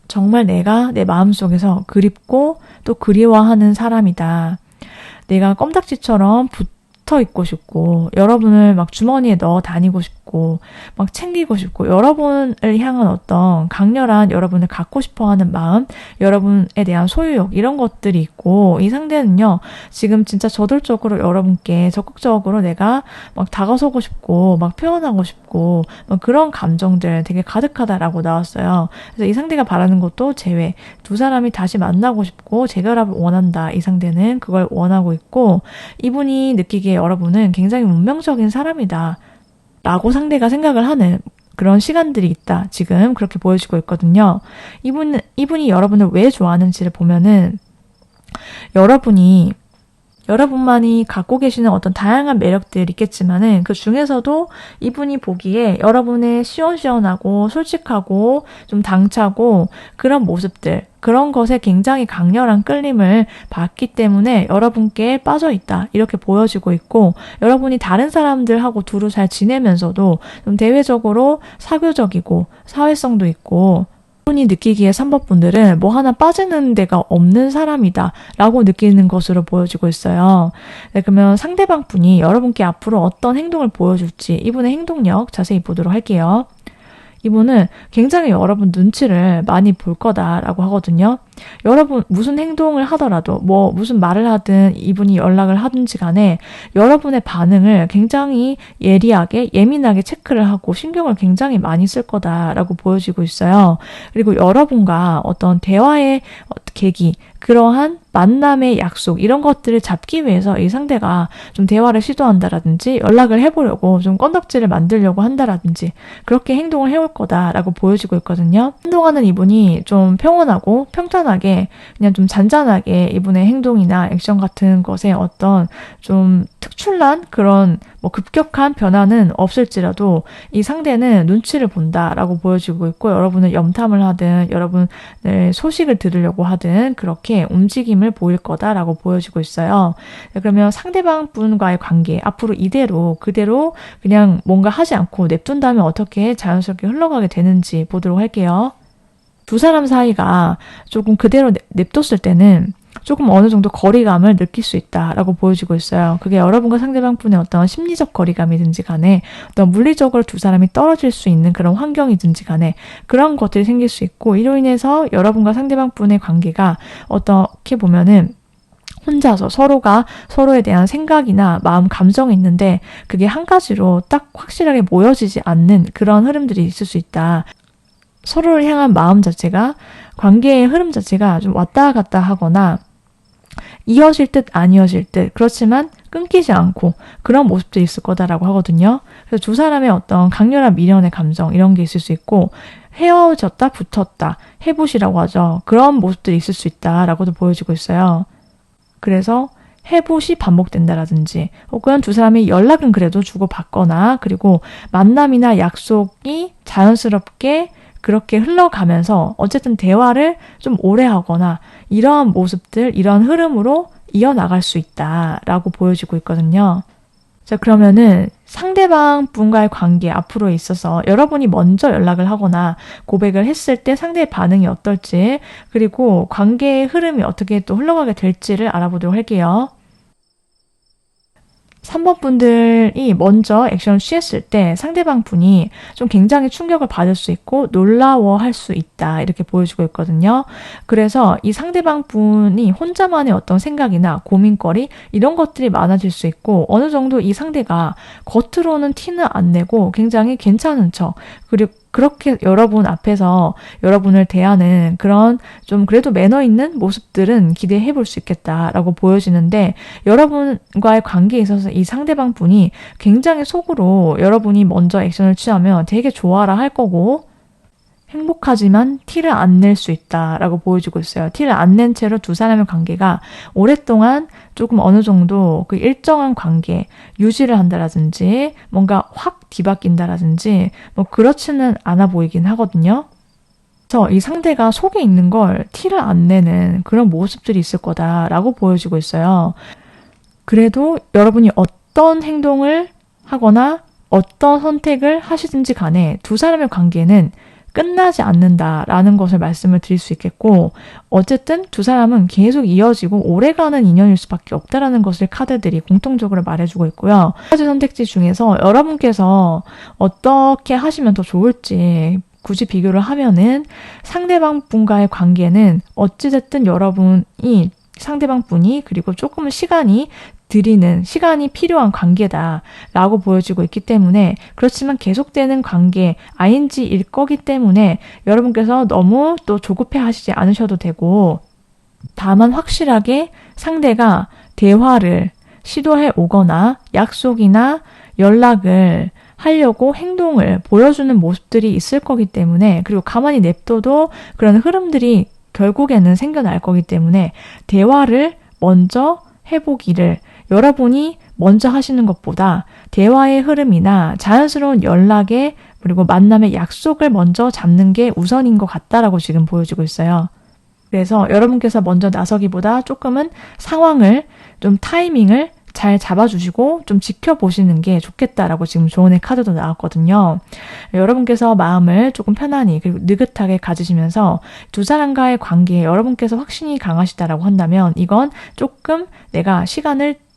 정말 내가 내 마음속에서 그립고 또 그리워하는 사람이다. 내가 껌딱지처럼 붙어 있고 싶고, 여러분을 막 주머니에 넣어 다니고 싶고, 막 챙기고 싶고, 여러분을 향한 어떤 강렬한 여러분을 갖고 싶어 하는 마음, 여러분에 대한 소유욕, 이런 것들이 있고, 이 상대는요, 지금 진짜 저돌적으로 여러분께 적극적으로 내가 막 다가서고 싶고, 막 표현하고 싶고, 막 그런 감정들 되게 가득하다라고 나왔어요. 그래서 이 상대가 바라는 것도 재회. 두 사람이 다시 만나고 싶고, 재결합을 원한다. 이 상대는 그걸 원하고 있고, 이분이 느끼기에 여러분은 굉장히 운명적인 사람이다. 라고 상대가 생각을 하는 그런 시간들이 있다. 지금 그렇게 보여지고 있거든요. 이분이 여러분을 왜 좋아하는지를 보면은 여러분만이 갖고 계시는 어떤 다양한 매력들이 있겠지만은 그 중에서도 이분이 보기에 여러분의 시원시원하고 솔직하고 좀 당차고 그런 모습들, 그런 것에 굉장히 강렬한 끌림을 받기 때문에 여러분께 빠져 있다. 이렇게 보여지고 있고, 여러분이 다른 사람들하고 두루 잘 지내면서도 좀 대외적으로 사교적이고 사회성도 있고, 분이 느끼기에 3번 분들은 뭐 하나 빠지는 데가 없는 사람이다 라고 느끼는 것으로 보여지고 있어요. 네, 그러면 상대방 분이 여러분께 앞으로 어떤 행동을 보여줄지 이분의 행동력 자세히 보도록 할게요. 이분은 굉장히 여러분 눈치를 많이 볼 거다라고 하거든요. 여러분 무슨 행동을 하더라도 뭐 무슨 말을 하든 이분이 연락을 하든지 간에 여러분의 반응을 굉장히 예리하게 예민하게 체크를 하고 신경을 굉장히 많이 쓸 거다라고 보여지고 있어요. 그리고 여러분과 어떤 대화의 계기, 그러한 만남의 약속 이런 것들을 잡기 위해서 이 상대가 좀 대화를 시도한다라든지 연락을 해보려고 좀 건덕지를 만들려고 한다라든지 그렇게 행동을 해올 거다라고 보여지고 있거든요. 한동안은 이분이 좀 평온하고 평탄하게 그냥 좀 잔잔하게 이분의 행동이나 액션 같은 것에 어떤 좀 특출난 그런 뭐 급격한 변화는 없을지라도 이 상대는 눈치를 본다라고 보여지고 있고, 여러분을 염탐을 하든 여러분의 소식을 들으려고 하든 그렇게 움직임을 보일 거다라고 보여지고 있어요. 그러면 상대방 분과의 관계 앞으로 그대로 그냥 뭔가 하지 않고 냅둔다면 어떻게 자연스럽게 흘러가게 되는지 보도록 할게요. 두 사람 사이가 조금 그대로 냅뒀을 때는 조금 어느 정도 거리감을 느낄 수 있다라고 보여지고 있어요. 그게 여러분과 상대방 분의 어떤 심리적 거리감이든지 간에 어떤 물리적으로 두 사람이 떨어질 수 있는 그런 환경이든지 간에 그런 것들이 생길 수 있고, 이로 인해서 여러분과 상대방 분의 관계가 어떻게 보면은 혼자서 서로가 서로에 대한 생각이나 마음, 감정이 있는데 그게 한 가지로 딱 확실하게 모여지지 않는 그런 흐름들이 있을 수 있다. 서로를 향한 마음 자체가, 관계의 흐름 자체가 좀 왔다 갔다 하거나 이어질 듯 안 이어질 듯, 그렇지만 끊기지 않고 그런 모습들이 있을 거다라고 하거든요. 그래서 두 사람의 어떤 강렬한 미련의 감정 이런 게 있을 수 있고, 헤어졌다 붙었다 해보시라고 하죠. 그런 모습들이 있을 수 있다라고도 보여지고 있어요. 그래서 해봇이 반복된다라든지, 혹은 두 사람이 연락은 그래도 주고받거나, 그리고 만남이나 약속이 자연스럽게 그렇게 흘러가면서 어쨌든 대화를 좀 오래 하거나 이러한 모습들, 이런 흐름으로 이어나갈 수 있다라고 보여지고 있거든요. 자, 그러면은 상대방 분과의 관계 앞으로 있어서 여러분이 먼저 연락을 하거나 고백을 했을 때 상대의 반응이 어떨지, 그리고 관계의 흐름이 어떻게 또 흘러가게 될지를 알아보도록 할게요. 3번 분들이 먼저 액션을 취했을 때 상대방 분이 좀 굉장히 충격을 받을 수 있고 놀라워할 수 있다, 이렇게 보여주고 있거든요. 그래서 이 상대방 분이 혼자만의 어떤 생각이나 고민거리 이런 것들이 많아질 수 있고, 어느 정도 이 상대가 겉으로는 티는 안 내고 굉장히 괜찮은 척, 그리고 그렇게 여러분 앞에서 여러분을 대하는 그런 좀 그래도 매너 있는 모습들은 기대해 볼 수 있겠다라고 보여지는데, 여러분과의 관계에 있어서 이 상대방 분이 굉장히 속으로 여러분이 먼저 액션을 취하면 되게 좋아라 할 거고, 행복하지만 티를 안 낼 수 있다라고 보여주고 있어요. 티를 안 낸 채로 두 사람의 관계가 오랫동안 조금 어느 정도 그 일정한 관계 유지를 한다라든지 뭔가 확 뒤바뀐다라든지 뭐 그렇지는 않아 보이긴 하거든요. 그래서 이 상대가 속에 있는 걸 티를 안 내는 그런 모습들이 있을 거다라고 보여지고 있어요. 그래도 여러분이 어떤 행동을 하거나 어떤 선택을 하시든지 간에 두 사람의 관계는 끝나지 않는다라는 것을 말씀을 드릴 수 있겠고, 어쨌든 두 사람은 계속 이어지고 오래가는 인연일 수밖에 없다라는 것을 카드들이 공통적으로 말해주고 있고요. 두 가지 선택지 중에서 여러분께서 어떻게 하시면 더 좋을지 굳이 비교를 하면은 상대방 분과의 관계는 어찌됐든 여러분이 상대방 분이 그리고 조금은 시간이 필요한 관계다라고 보여지고 있기 때문에, 그렇지만 계속되는 관계, ing일 거기 때문에 여러분께서 너무 또 조급해 하시지 않으셔도 되고, 다만 확실하게 상대가 대화를 시도해 오거나 약속이나 연락을 하려고 행동을 보여주는 모습들이 있을 거기 때문에, 그리고 가만히 냅둬도 그런 흐름들이 결국에는 생겨날 거기 때문에 대화를 먼저 해보기를, 여러분이 먼저 하시는 것보다 대화의 흐름이나 자연스러운 연락에 그리고 만남의 약속을 먼저 잡는 게 우선인 것 같다라고 지금 보여지고 있어요. 그래서 여러분께서 먼저 나서기보다 조금은 상황을 좀 타이밍을 잘 잡아주시고 좀 지켜보시는 게 좋겠다라고 지금 조언의 카드도 나왔거든요. 여러분께서 마음을 조금 편안히 그리고 느긋하게 가지시면서 두 사람과의 관계에 여러분께서 확신이 강하시다라고 한다면 이건 조금 내가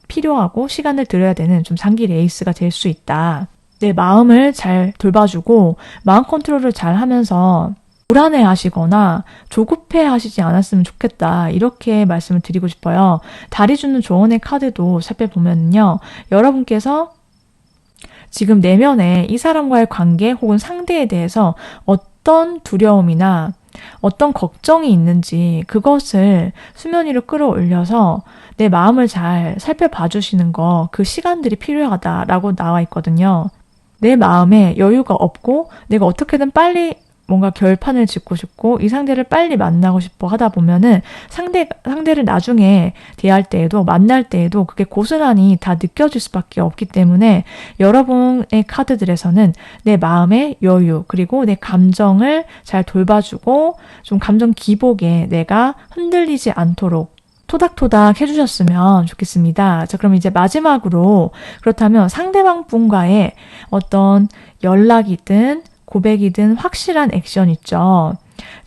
필요하고 시간을 들여야 되는 좀 장기 레이스가 될 수 있다. 내 마음을 잘 돌봐주고 마음 컨트롤을 잘 하면서 불안해 하시거나 조급해 하시지 않았으면 좋겠다. 이렇게 말씀을 드리고 싶어요. 달이 주는 조언의 카드도 살펴보면요. 여러분께서 지금 내면에 이 사람과의 관계 혹은 상대에 대해서 어떤 두려움이나 어떤 걱정이 있는지 그것을 수면 위로 끌어올려서 내 마음을 잘 살펴봐 주시는 거, 그 시간들이 필요하다라고 나와 있거든요. 내 마음에 여유가 없고 내가 어떻게든 빨리 뭔가 결판을 짓고 싶고 이 상대를 빨리 만나고 싶어 하다 보면은 상대를 나중에 대할 때에도 만날 때에도 그게 고스란히 다 느껴질 수밖에 없기 때문에 여러분의 카드들에서는 내 마음의 여유 그리고 내 감정을 잘 돌봐주고 좀 감정 기복에 내가 흔들리지 않도록 토닥토닥 해주셨으면 좋겠습니다. 자, 그럼 이제 마지막으로 그렇다면 상대방 분과의 어떤 연락이든 고백이든 확실한 액션 있죠.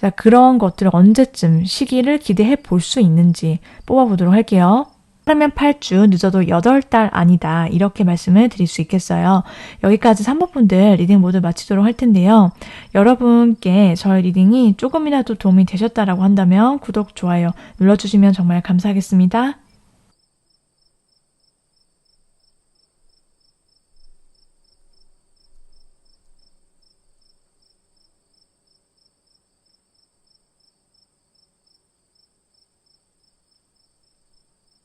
자, 그런 것들을 언제쯤 시기를 기대해 볼 수 있는지 뽑아보도록 할게요. 빠르면 8주, 늦어도 8달 아니다. 이렇게 말씀을 드릴 수 있겠어요. 여기까지 3번 분들 리딩 모두 마치도록 할 텐데요. 여러분께 저의 리딩이 조금이라도 도움이 되셨다라고 한다면 구독, 좋아요 눌러주시면 정말 감사하겠습니다.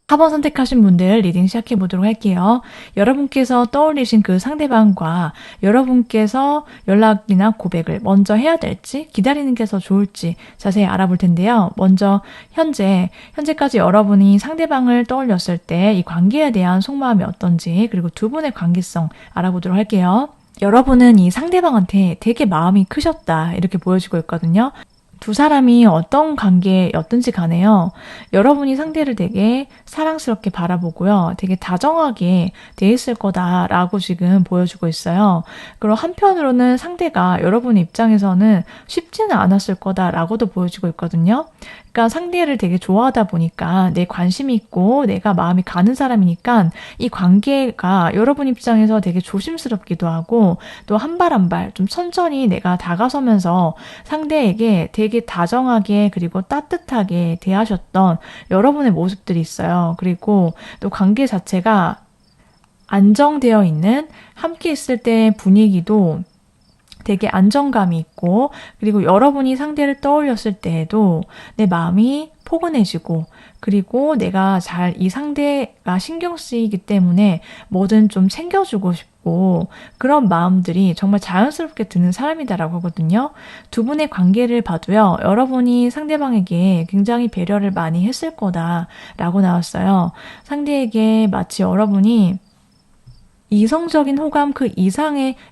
4번 선택하신 분들 리딩 시작해 보도록 할게요. 여러분께서 떠올리신 그 상대방과 여러분께서 연락이나 고백을 먼저 해야 될지 기다리는 게 더 좋을지 자세히 알아볼 텐데요. 먼저 현재까지 여러분이 상대방을 떠올렸을 때 이 관계에 대한 속마음이 어떤지 그리고 두 분의 관계성 알아보도록 할게요. 여러분은 이 상대방한테 되게 마음이 크셨다 이렇게 보여지고 있거든요. 두 사람이 어떤 관계였든지 간에요. 여러분이 상대를 되게 사랑스럽게 바라보고요. 되게 다정하게 돼 있을 거다라고 지금 보여주고 있어요. 그리고 한편으로는 상대가 여러분 입장에서는 쉽지는 않았을 거다라고도 보여지고 있거든요. 그러니까 상대를 되게 좋아하다 보니까 내 관심이 있고 내가 마음이 가는 사람이니까 이 관계가 여러분 입장에서 되게 조심스럽기도 하고 또 한 발 한 발 좀 천천히 내가 다가서면서 상대에게 되게 다정하게 그리고 따뜻하게 대하셨던 여러분의 모습들이 있어요. 그리고 또 관계 자체가 안정되어 있는 함께 있을 때 분위기도 되게 안정감이 있고 그리고 여러분이 상대를 떠올렸을 때에도 내 마음이 포근해지고, 그리고 내가 잘 이 상대가 신경 쓰이기 때문에 뭐든 좀 챙겨주고 싶고, 그런 마음들이 정말 자연스럽게 드는 사람이다라고 하거든요. 두 분의 관계를 봐도요, 여러분이 상대방에게 굉장히 배려를 많이 했을 거다라고 나왔어요. 상대에게 마치 여러분이 이성적인 호감 그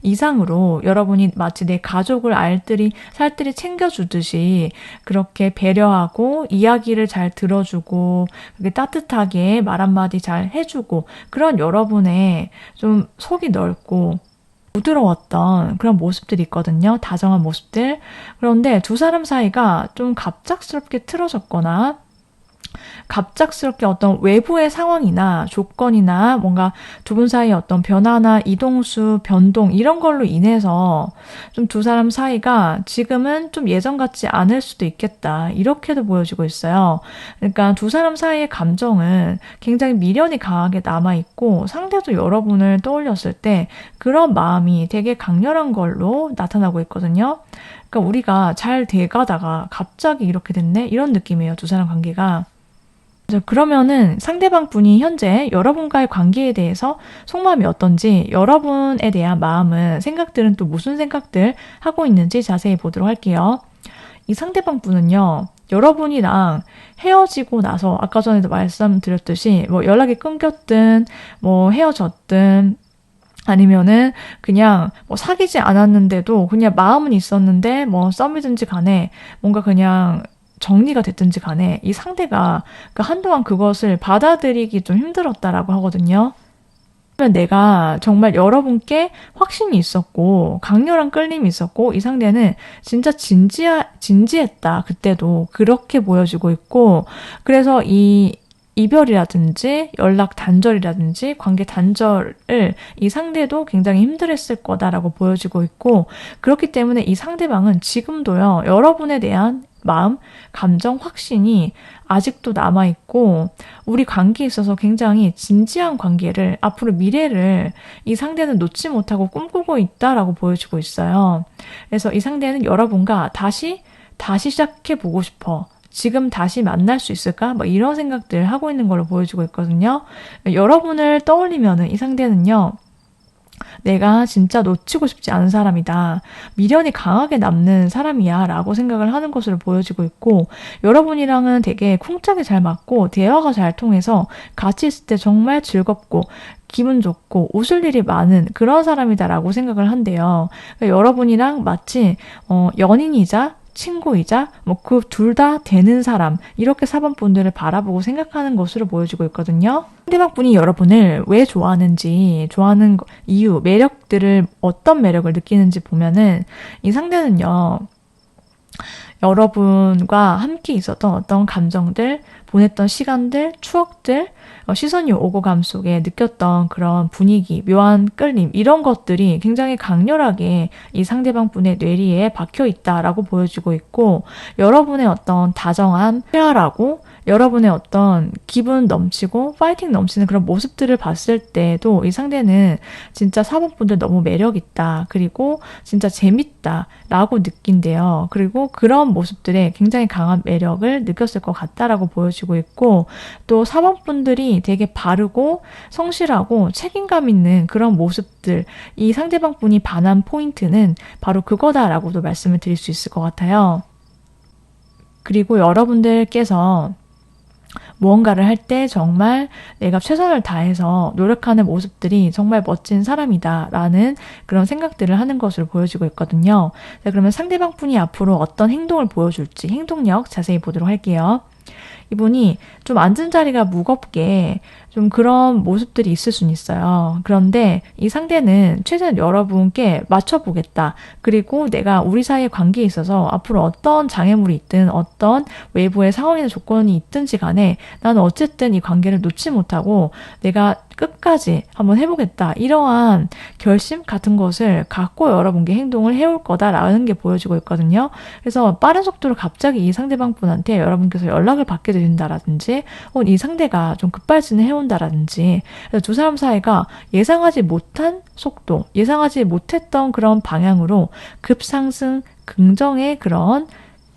이상으로 여러분이 마치 내 가족을 알뜰히 살뜰히 챙겨주듯이 그렇게 배려하고 이야기를 잘 들어주고 그렇게 따뜻하게 말 한마디 잘 해주고 그런 여러분의 좀 속이 넓고 부드러웠던 그런 모습들이 있거든요. 다정한 모습들. 그런데 두 사람 사이가 좀 갑작스럽게 틀어졌거나 갑작스럽게 어떤 외부의 상황이나 조건이나 뭔가 두 분 사이의 어떤 변화나 이동수, 변동 이런 걸로 인해서 좀 두 사람 사이가 지금은 좀 예전 같지 않을 수도 있겠다. 이렇게도 보여지고 있어요. 그러니까 두 사람 사이의 감정은 굉장히 미련이 강하게 남아있고 상대도 여러분을 떠올렸을 때 그런 마음이 되게 강렬한 걸로 나타나고 있거든요. 그러니까 우리가 잘 돼가다가 갑자기 이렇게 됐네? 이런 느낌이에요. 두 사람 관계가. 그러면은 상대방 분이 현재 여러분과의 관계에 대해서 속마음이 어떤지, 여러분에 대한 마음은, 생각들은 또 무슨 생각들 하고 있는지 자세히 보도록 할게요. 이 상대방 분은요, 여러분이랑 헤어지고 나서 아까 전에도 말씀드렸듯이 뭐 연락이 끊겼든 뭐 헤어졌든 아니면은 그냥 뭐 사귀지 않았는데도 그냥 마음은 있었는데 뭐 썸이든지 간에 뭔가 그냥 정리가 됐든지 간에 이 상대가 한동안 그것을 받아들이기 좀 힘들었다라고 하거든요. 그러면 내가 정말 여러분께 확신이 있었고 강렬한 끌림이 있었고 이 상대는 진짜 진지했다. 그때도 그렇게 보여지고 있고 그래서 이 이별이라든지 연락 단절이라든지 관계 단절을 이 상대도 굉장히 힘들었을 거다라고 보여지고 있고 그렇기 때문에 이 상대방은 지금도요 여러분에 대한 마음, 감정, 확신이 아직도 남아있고 우리 관계에 있어서 굉장히 진지한 관계를 앞으로 미래를 이 상대는 놓지 못하고 꿈꾸고 있다라고 보여지고 있어요. 그래서 이 상대는 여러분과 다시 시작해보고 싶어. 지금 다시 만날 수 있을까? 뭐 이런 생각들 하고 있는 걸로 보여지고 있거든요. 여러분을 떠올리면은 이 상대는요. 내가 진짜 놓치고 싶지 않은 사람이다. 미련이 강하게 남는 사람이야 라고 생각을 하는 것으로 보여지고 있고 여러분이랑은 되게 쿵짝이 잘 맞고 대화가 잘 통해서 같이 있을 때 정말 즐겁고 기분 좋고 웃을 일이 많은 그런 사람이다라고 생각을 한대요. 그러니까 여러분이랑 마치 연인이자 친구이자 뭐 그 둘 다 되는 사람 이렇게 4번 분들을 바라보고 생각하는 것으로 보여지고 있거든요. 상대방 분이 여러분을 왜 좋아하는지 좋아하는 이유 매력들을 어떤 매력을 느끼는지 보면은 이 상대는요. 여러분과 함께 있었던 어떤 감정들, 보냈던 시간들, 추억들, 시선이 오고 감 속에 느꼈던 그런 분위기, 묘한 끌림 이런 것들이 굉장히 강렬하게 이 상대방 분의 뇌리에 박혀 있다라고 보여지고 있고 여러분의 어떤 다정한, 쾌활하고 여러분의 어떤 기분 넘치고 파이팅 넘치는 그런 모습들을 봤을 때도 이 상대는 진짜 4번 분들 너무 매력있다. 그리고 진짜 재밌다. 라고 느낀대요. 그리고 그런 모습들에 굉장히 강한 매력을 느꼈을 것 같다라고 보여지고 있고 또 4번 분들이 되게 바르고 성실하고 책임감 있는 그런 모습들 이 상대방 분이 반한 포인트는 바로 그거다라고도 말씀을 드릴 수 있을 것 같아요. 그리고 여러분들께서 무언가를 할 때 정말 내가 최선을 다해서 노력하는 모습들이 정말 멋진 사람이다 라는 그런 생각들을 하는 것으로 보여지고 있거든요. 자, 그러면 상대방 분이 앞으로 어떤 행동을 보여줄지 행동력 자세히 보도록 할게요. 이분이 좀 앉은 자리가 무겁게 좀 그런 모습들이 있을 수는 있어요. 그런데 이 상대는 최대한 여러분께 맞춰보겠다. 그리고 내가 우리 사이의 관계에 있어서 앞으로 어떤 장애물이 있든 어떤 외부의 상황이나 조건이 있든지 간에 나는 어쨌든 이 관계를 놓지 못하고 내가 끝까지 한번 해보겠다. 이러한 결심 같은 것을 갖고 여러분께 행동을 해올 거다라는 게 보여지고 있거든요. 그래서 빠른 속도로 갑자기 이 상대방 분한테 여러분께서 연락을 받게 된다라든지 이 상대가 좀 급발진을 해온다라든지 그래서 두 사람 사이가 예상하지 못한 속도, 예상하지 못했던 그런 방향으로 급상승, 긍정의 그런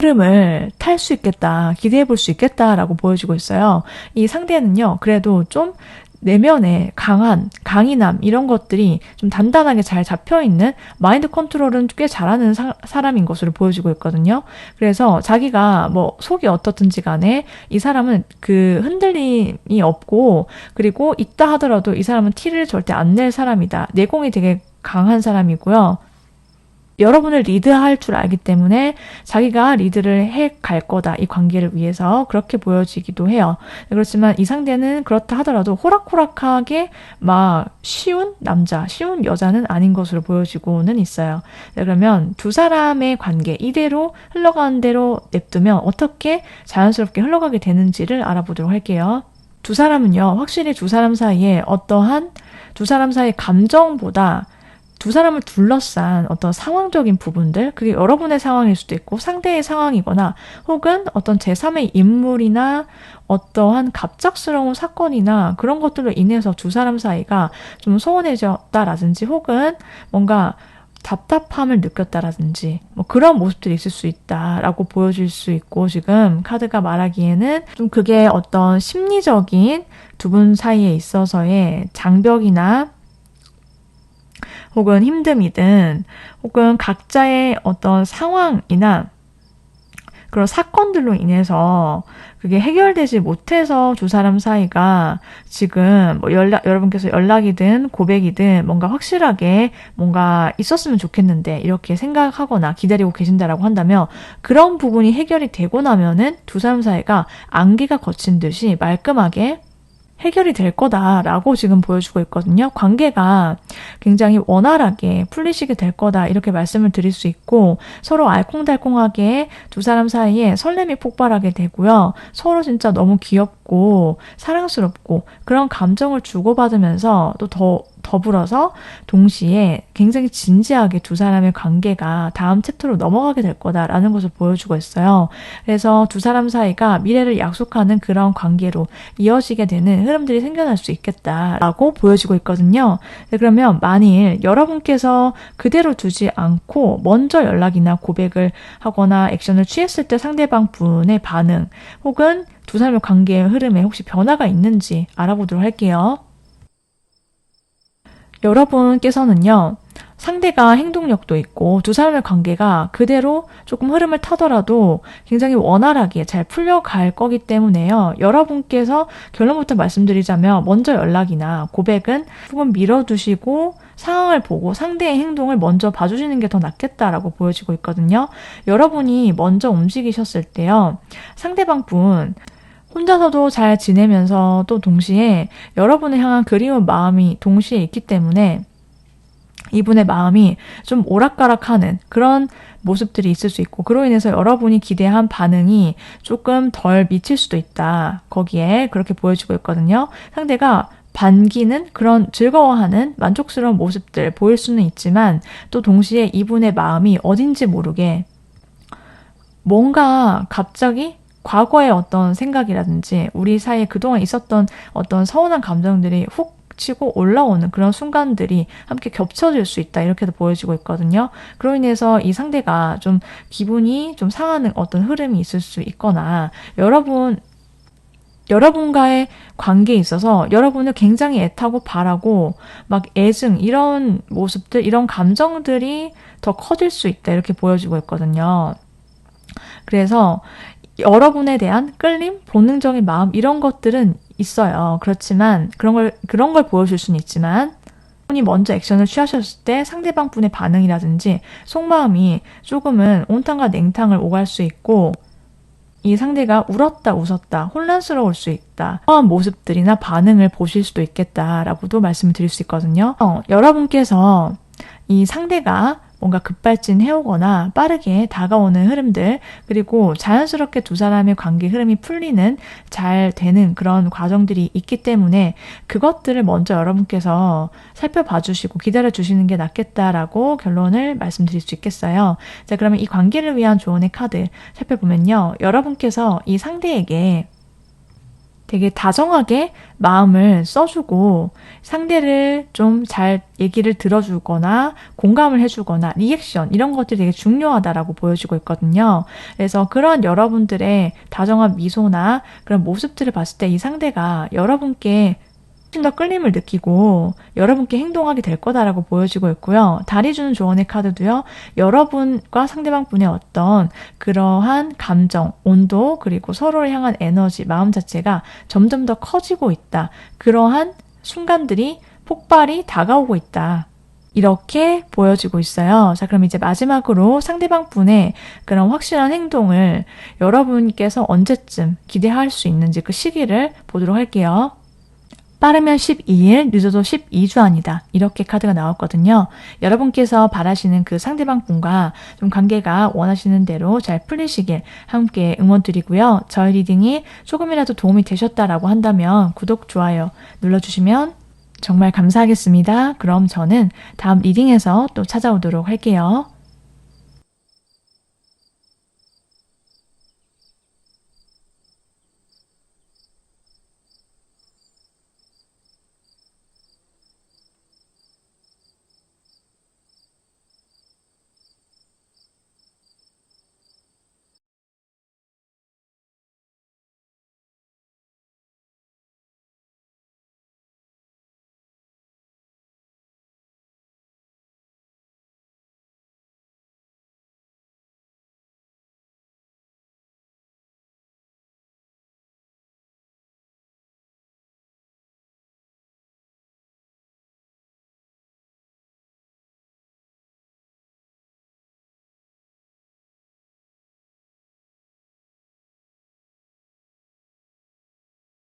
흐름을 탈 수 있겠다, 기대해 볼 수 있겠다라고 보여주고 있어요. 이 상대는요, 그래도 좀 내면에 강인함, 이런 것들이 좀 단단하게 잘 잡혀있는 마인드 컨트롤은 꽤 잘하는 사람인 것으로 보여주고 있거든요. 그래서 자기가 뭐 속이 어떻든지 간에 이 사람은 그 흔들림이 없고, 그리고 있다 하더라도 이 사람은 티를 절대 안 낼 사람이다. 내공이 되게 강한 사람이고요. 여러분을 리드할 줄 알기 때문에 자기가 리드를 해 갈 거다. 이 관계를 위해서 그렇게 보여지기도 해요. 그렇지만 이 상대는 그렇다 하더라도 호락호락하게 막 쉬운 남자, 쉬운 여자는 아닌 것으로 보여지고는 있어요. 그러면 두 사람의 관계 이대로 흘러가는 대로 냅두면 어떻게 자연스럽게 흘러가게 되는지를 알아보도록 할게요. 두 사람은요, 확실히 두 사람 사이에 어떠한 두 사람 사이의 감정보다 두 사람을 둘러싼 어떤 상황적인 부분들, 그게 여러분의 상황일 수도 있고 상대의 상황이거나 혹은 어떤 제3의 인물이나 어떠한 갑작스러운 사건이나 그런 것들로 인해서 두 사람 사이가 좀 소원해졌다라든지 혹은 뭔가 답답함을 느꼈다라든지 뭐 그런 모습들이 있을 수 있다라고 보여질 수 있고, 지금 카드가 말하기에는 좀 그게 어떤 심리적인 두 분 사이에 있어서의 장벽이나 혹은 힘듦이든 혹은 각자의 어떤 상황이나 그런 사건들로 인해서 그게 해결되지 못해서 두 사람 사이가 지금 뭐 여러분께서 연락이든 고백이든 뭔가 확실하게 뭔가 있었으면 좋겠는데 이렇게 생각하거나 기다리고 계신다라고 한다면, 그런 부분이 해결이 되고 나면은 두 사람 사이가 안개가 거친 듯이 말끔하게 해결이 될 거다라고 지금 보여주고 있거든요. 관계가 굉장히 원활하게 풀리시게 될 거다, 이렇게 말씀을 드릴 수 있고, 서로 알콩달콩하게 두 사람 사이에 설렘이 폭발하게 되고요. 서로 진짜 너무 귀엽고 사랑스럽고 그런 감정을 주고받으면서 또 더불어서 동시에 굉장히 진지하게 두 사람의 관계가 다음 챕터로 넘어가게 될 거다라는 것을 보여주고 있어요. 그래서 두 사람 사이가 미래를 약속하는 그런 관계로 이어지게 되는 흐름들이 생겨날 수 있겠다라고 보여지고 있거든요. 그러면 만일 여러분께서 그대로 두지 않고 먼저 연락이나 고백을 하거나 액션을 취했을 때 상대방 분의 반응 혹은 두 사람의 관계의 흐름에 혹시 변화가 있는지 알아보도록 할게요. 여러분께서는요, 상대가 행동력도 있고 두 사람의 관계가 그대로 조금 흐름을 타더라도 굉장히 원활하게 잘 풀려갈 거기 때문에요. 여러분께서 결론부터 말씀드리자면 먼저 연락이나 고백은 조금 밀어두시고 상황을 보고 상대의 행동을 먼저 봐주시는 게 더 낫겠다라고 보여지고 있거든요. 여러분이 먼저 움직이셨을 때요, 상대방 분 혼자서도 잘 지내면서 또 동시에 여러분을 향한 그리운 마음이 동시에 있기 때문에 이분의 마음이 좀 오락가락하는 그런 모습들이 있을 수 있고, 그로 인해서 여러분이 기대한 반응이 조금 덜 미칠 수도 있다. 거기에 그렇게 보여지고 있거든요. 상대가 반기는 그런 즐거워하는 만족스러운 모습들 보일 수는 있지만 또 동시에 이분의 마음이 어딘지 모르게 뭔가 갑자기 과거의 어떤 생각이라든지 우리 사이에 그동안 있었던 어떤 서운한 감정들이 훅 치고 올라오는 그런 순간들이 함께 겹쳐질 수 있다, 이렇게도 보여지고 있거든요. 그로 인해서 이 상대가 좀 기분이 좀 상하는 어떤 흐름이 있을 수 있거나, 여러분과의 관계에 있어서 여러분을 굉장히 애타고 바라고 막 애증, 이런 모습들, 이런 감정들이 더 커질 수 있다, 이렇게 보여지고 있거든요. 그래서 여러분에 대한 끌림, 본능적인 마음, 이런 것들은 있어요. 그렇지만 그런 걸 보여줄 수는 있지만, 분이 먼저 액션을 취하셨을 때 상대방 분의 반응이라든지 속마음이 조금은 온탕과 냉탕을 오갈 수 있고, 이 상대가 울었다 웃었다 혼란스러울 수 있다, 그런 모습들이나 반응을 보실 수도 있겠다라고도 말씀을 드릴 수 있거든요. 여러분께서 이 상대가 뭔가 급발진해오거나 빠르게 다가오는 흐름들, 그리고 자연스럽게 두 사람의 관계 흐름이 풀리는, 잘 되는 그런 과정들이 있기 때문에 그것들을 먼저 여러분께서 살펴봐 주시고 기다려 주시는 게 낫겠다라고 결론을 말씀드릴 수 있겠어요. 자, 그러면 이 관계를 위한 조언의 카드 살펴보면요, 여러분께서 이 상대에게 되게 다정하게 마음을 써주고 상대를 좀 잘 얘기를 들어주거나 공감을 해주거나 리액션 이런 것들이 되게 중요하다라고 보여지고 있거든요. 그래서 그런 여러분들의 다정한 미소나 그런 모습들을 봤을 때 이 상대가 여러분께 훨씬 더 끌림을 느끼고 여러분께 행동하게 될 거다라고 보여지고 있고요. 달이 주는 조언의 카드도요. 여러분과 상대방 분의 어떤 그러한 감정, 온도, 그리고 서로를 향한 에너지, 마음 자체가 점점 더 커지고 있다. 그러한 순간들이 폭발이 다가오고 있다. 이렇게 보여지고 있어요. 자, 그럼 이제 마지막으로 상대방 분의 그런 확실한 행동을 여러분께서 언제쯤 기대할 수 있는지 그 시기를 보도록 할게요. 빠르면 12일, 늦어도 12주 안이다. 이렇게 카드가 나왔거든요. 여러분께서 바라시는 그 상대방 분과 좀 관계가 원하시는 대로 잘 풀리시길 함께 응원드리고요. 저희 리딩이 조금이라도 도움이 되셨다라고 한다면 구독, 좋아요 눌러주시면 정말 감사하겠습니다. 그럼 저는 다음 리딩에서 또 찾아오도록 할게요.